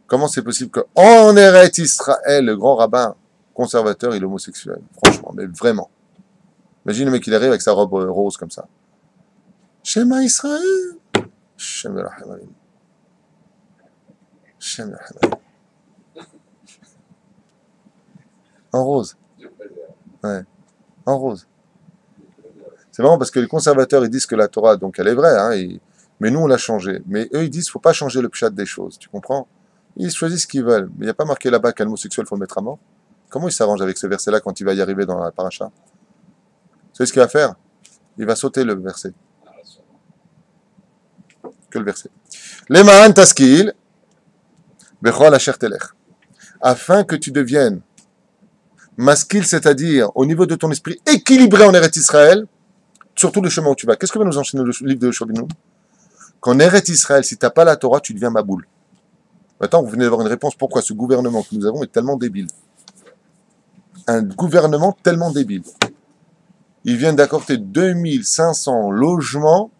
Comment c'est possible qu'en Eretz Israël, le grand rabbin conservateur, il est homosexuel. Franchement, mais vraiment. Imagine le mec, il arrive avec sa robe rose comme ça. Shema Israël. Shem Yerachem Aleinu. Shem Yerachem Aleinu. En rose. Ouais, en rose. C'est marrant parce que les conservateurs, ils disent que la Torah, donc elle est vraie, hein, mais nous, on l'a changée. Mais eux, ils disent qu'il ne faut pas changer le pshat des choses, tu comprends? Ils choisissent ce qu'ils veulent. Mais il n'y a pas marqué là-bas qu'un homosexuel, il faut le mettre à mort. Comment il s'arrange avec ce verset-là quand il va y arriver dans la paracha? Vous savez ce qu'il va faire? Il va sauter le verset. Que le verset. Lema'an taskil, bechol asher telech. Afin que tu deviennes maskil, c'est-à-dire au niveau de ton esprit équilibré en Eretz Israël, surtout le chemin où tu vas. Qu'est-ce que va nous enseigner le livre de Yoshua ben Nun? Qu'en Eretz Israël, si tu n'as pas la Torah, tu deviens maboule. Maintenant, vous venez d'avoir une réponse. Pourquoi ce gouvernement que nous avons est tellement débile? Un gouvernement tellement débile. Ils viennent d'accorder 2500 logements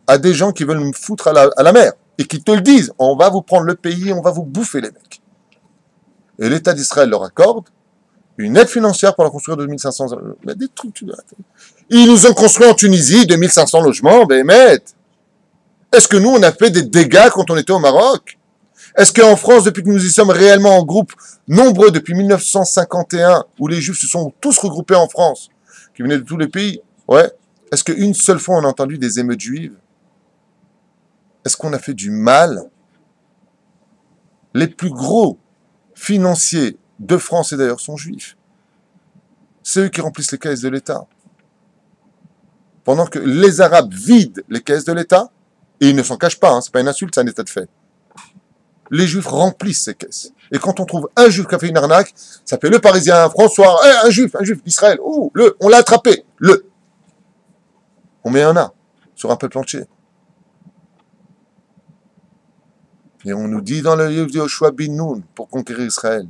à des gens qui veulent me foutre à la mer et qui te le disent. On va vous prendre le pays, on va vous bouffer les mecs. Et l'État d'Israël leur accorde une aide financière pour la construire de 2500 logements. Des trucs, ils nous ont construit en Tunisie 2500 logements, mais est-ce que nous, on a fait des dégâts quand on était au Maroc? Est-ce qu'en France, depuis que nous y sommes réellement en groupe nombreux, depuis 1951, où les Juifs se sont tous regroupés en France, qui venaient de tous les pays, ouais, est-ce qu'une seule fois on a entendu des émeutes juives? Est-ce qu'on a fait du mal? Les plus gros financiers de France et d'ailleurs sont juifs. C'est eux qui remplissent les caisses de l'État. Pendant que les Arabes vident les caisses de l'État, et ils ne s'en cachent pas, hein, c'est pas une insulte, c'est un état de fait. Les Juifs remplissent ces caisses. Et quand on trouve un Juif qui a fait une arnaque, ça fait le Parisien, François, un Juif d'Israël, on l'a attrapé, On met un A sur un peuple entier. Et on nous dit dans le livre de Yoshua ben Nun, pour conquérir Israël,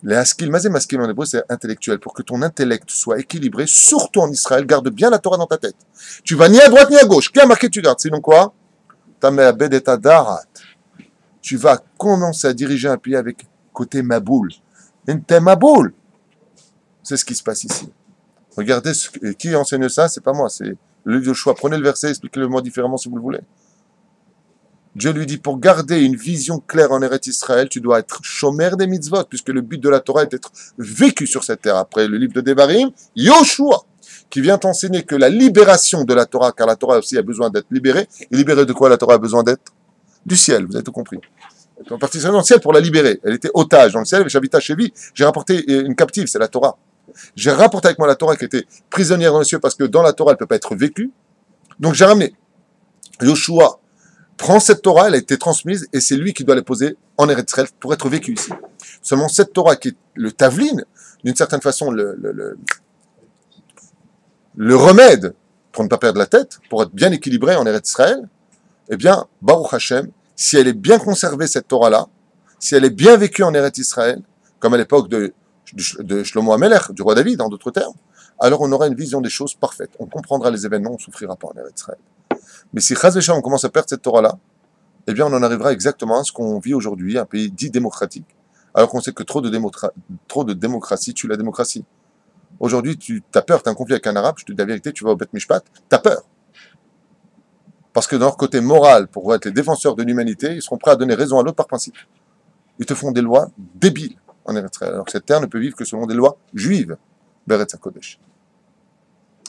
les haskil, mazé maskil en hébreu, c'est intellectuel. Pour que ton intellect soit équilibré, surtout en Israël, garde bien la Torah dans ta tête. Tu vas ni à droite ni à gauche. Qui a marqué, tu gardes. Sinon quoi? Tameh et darat. Tu vas commencer à diriger un pays avec côté maboule. T'es maboule. C'est ce qui se passe ici. Regardez qui enseigne ça, c'est pas moi, c'est le livre de Yoshua. Prenez le verset, expliquez-le-moi différemment si vous le voulez. Dieu lui dit, pour garder une vision claire en Eretz Israël, tu dois être shomer des mitzvot, puisque le but de la Torah est d'être vécu sur cette terre. Après le livre de Devarim, Yoshua, qui vient t'enseigner que la libération de la Torah, car la Torah aussi a besoin d'être libérée, et libérée de quoi la Torah a besoin d'être? Du ciel, vous avez tout compris. Elle est partie dans le ciel pour la libérer. Elle était otage dans le ciel, j'habite à Chevi, j'ai rapporté une captive, c'est la Torah. J'ai rapporté avec moi la Torah qui était prisonnière dans les cieux, parce que dans la Torah, elle ne peut pas être vécue. Donc j'ai ramené Yoshua. Prends cette Torah, elle a été transmise, et c'est lui qui doit la poser en Eretz Israël pour être vécu ici. Seulement cette Torah qui est le tavlin, d'une certaine façon le remède pour ne pas perdre la tête, pour être bien équilibré en Eretz Israël, eh bien, Baruch Hashem, si elle est bien conservée cette Torah-là, si elle est bien vécue en Eretz Israël, comme à l'époque de Shlomo HaMelech, du roi David, en d'autres termes, alors on aura une vision des choses parfaite. On comprendra les événements, on ne souffrira pas en Eretz Israël. Mais si Chaz V'Shalom on commence à perdre cette Torah-là, eh bien on en arrivera exactement à ce qu'on vit aujourd'hui, un pays dit démocratique, alors qu'on sait que trop de démocratie tue la démocratie. Aujourd'hui, tu as peur, tu as un conflit avec un arabe, je te dis la vérité, tu vas au Bet Mishpat, tu as peur. Parce que dans leur côté moral, pour être les défenseurs de l'humanité, ils seront prêts à donner raison à l'autre par principe. Ils te font des lois débiles en Eretz Israël, alors que cette terre ne peut vivre que selon des lois juives, Beretz HaKodesh.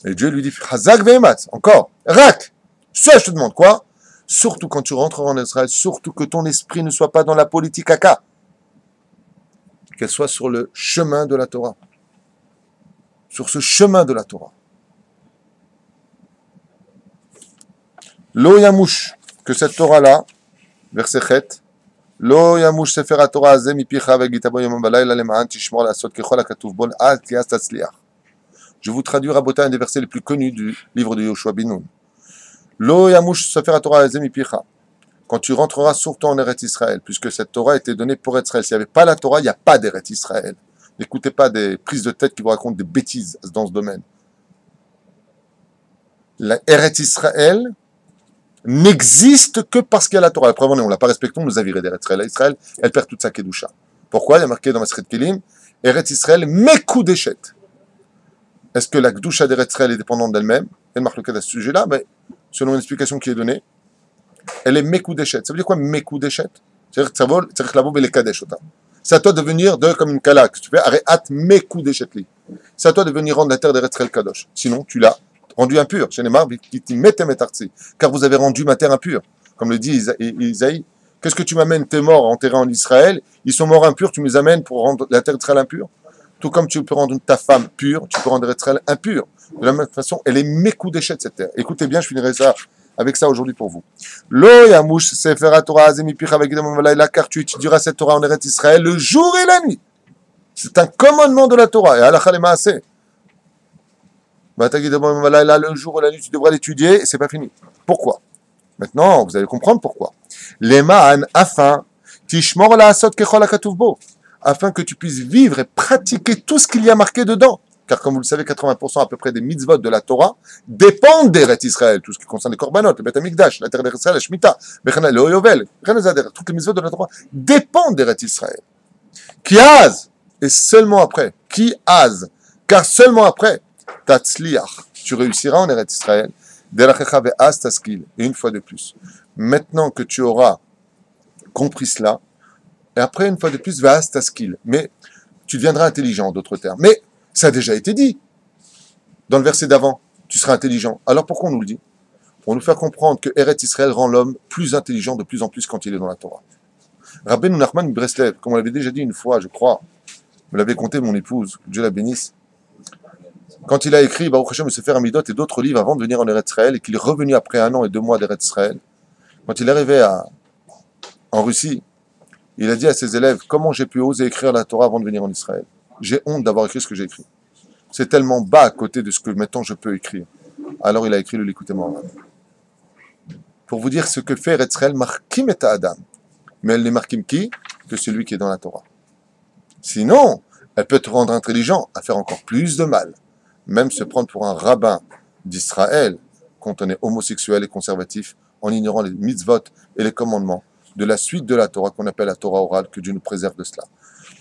Et Dieu lui dit, Chazak ve'ematz, encore, Rak. Ça, je te demande quoi? Surtout quand tu rentres en Israël, surtout que ton esprit ne soit pas dans la politique caca. Qu'elle soit sur le chemin de la Torah. Sur ce chemin de la Torah. Lo yamush, que cette Torah-là, verset chet, Lo yamush sefer ha-Torah hazeh mipicha ve'gitabo yomam v'layla lema'an tishmor la'asot kechol ha'katuv bon ad ki az tatzliach. Je vous traduis, Rabotai, un des versets les plus connus du livre de Yoshua ben Nun. Lo yamush sefer ha-Torah hazeh mipicha. Quand tu rentreras surtout en Eretz Israël, puisque cette Torah a été donnée pour Israël. S'il n'y avait pas la Torah, il n'y a pas d'Eretz Israël. N'écoutez pas des prises de tête qui vous racontent des bêtises dans ce domaine. La Eretz Israël n'existe que parce qu'il y a la Torah. La preuve, on ne l'a pas respectée, on nous a viré d'Eretz Israël. Israël, elle perd toute sa kedusha. Pourquoi? Il y a marqué dans Masechet Kelim, Eretz Israël, Mekudeshet. Est-ce que la Gdusha d'Eretz Israël est dépendante d'elle-même? Elle marque le cas à ce sujet-là, mais selon une explication qui est donnée, elle est Mekudeshet. Ça veut dire quoi Mekudeshet? C'est-à-dire que la boue, elle est Kadesh. C'est à toi de venir comme une kala. Que tu fais, Areat Mekudeshet li. C'est à toi de venir rendre la terre d'Eretz Israël Kadosh. Sinon, tu l'as rendu impur. Car vous avez rendu ma terre impure. Comme le dit Isaïe. Qu'est-ce que tu m'amènes? Tes morts enterrés en Israël. Ils sont morts impurs, tu me les amènes pour rendre la terre d'Israël impure. Tout comme tu peux rendre ta femme pure, tu peux rendre Israël impur. De la même façon, elle est Mekudeshet cette terre. Écoutez bien, je finirai avec ça aujourd'hui pour vous. Lo yamush sefer Torah azemipicha vegidam valayla, car tu étudieras cette Torah en Eretz Israël le jour et la nuit. C'est un commandement de la Torah. Et halakha le maaseh. Le jour et la nuit, tu devras l'étudier et c'est pas fini. Pourquoi? Maintenant, vous allez comprendre pourquoi. Leman, afin que tu puisses vivre et pratiquer tout ce qu'il y a marqué dedans. Car comme vous le savez, 80% à peu près des mitzvot de la Torah dépendent d'Eretz Israël. Tout ce qui concerne les korbanot, le Beth Amikdash, la terre d'Eretz Israël, la Shemitah, le Oyovel, toutes les mitzvot de la Torah dépendent d'Eretz Israël. Qui az, et seulement après, qui az, car seulement après, tatzliach, tu réussiras en Eretz Israël, derachecha ve'az taskil, et une fois de plus. Maintenant que tu auras compris cela, et après, une fois de plus, ve'az taskil, mais tu deviendras intelligent, en d'autres termes. Mais ça a déjà été dit dans le verset d'avant, tu seras intelligent. Alors pourquoi on nous le dit? Pour nous faire comprendre que Eretz Israël rend l'homme plus intelligent de plus en plus quand il est dans la Torah. Rabbeinu Nachman Breslev, comme on l'avait déjà dit une fois, je crois, me l'avait conté mon épouse, que Dieu la bénisse, quand il a écrit Baruch Hashem, le Sefer Amidot et d'autres livres avant de venir en Eretz Israël, et qu'il est revenu après 1 an et 2 mois d'Eretz Israël, quand il est arrivé en Russie, il a dit à ses élèves, comment j'ai pu oser écrire la Torah avant de venir en Israël? J'ai honte d'avoir écrit ce que j'ai écrit. C'est tellement bas à côté de ce que maintenant je peux écrire. Alors il a écrit le Likutei Moharan. Pour vous dire ce que fait Eretz Israël, markim et Adam. Mais elle n'est markim qui? Que celui qui est dans la Torah. Sinon, elle peut te rendre intelligent à faire encore plus de mal. Même se prendre pour un rabbin d'Israël quand on est homosexuel et conservatif, en ignorant les mitzvot et les commandements de la suite de la Torah qu'on appelle la Torah orale, que Dieu nous préserve de cela.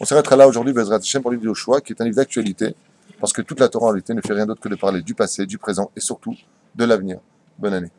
On s'arrêtera là aujourd'hui, Bezrat Hashem, pour le livre de Yoshua, qui est un livre d'actualité, parce que toute la Torah en réalité ne fait rien d'autre que de parler du passé, du présent et surtout de l'avenir. Bonne année.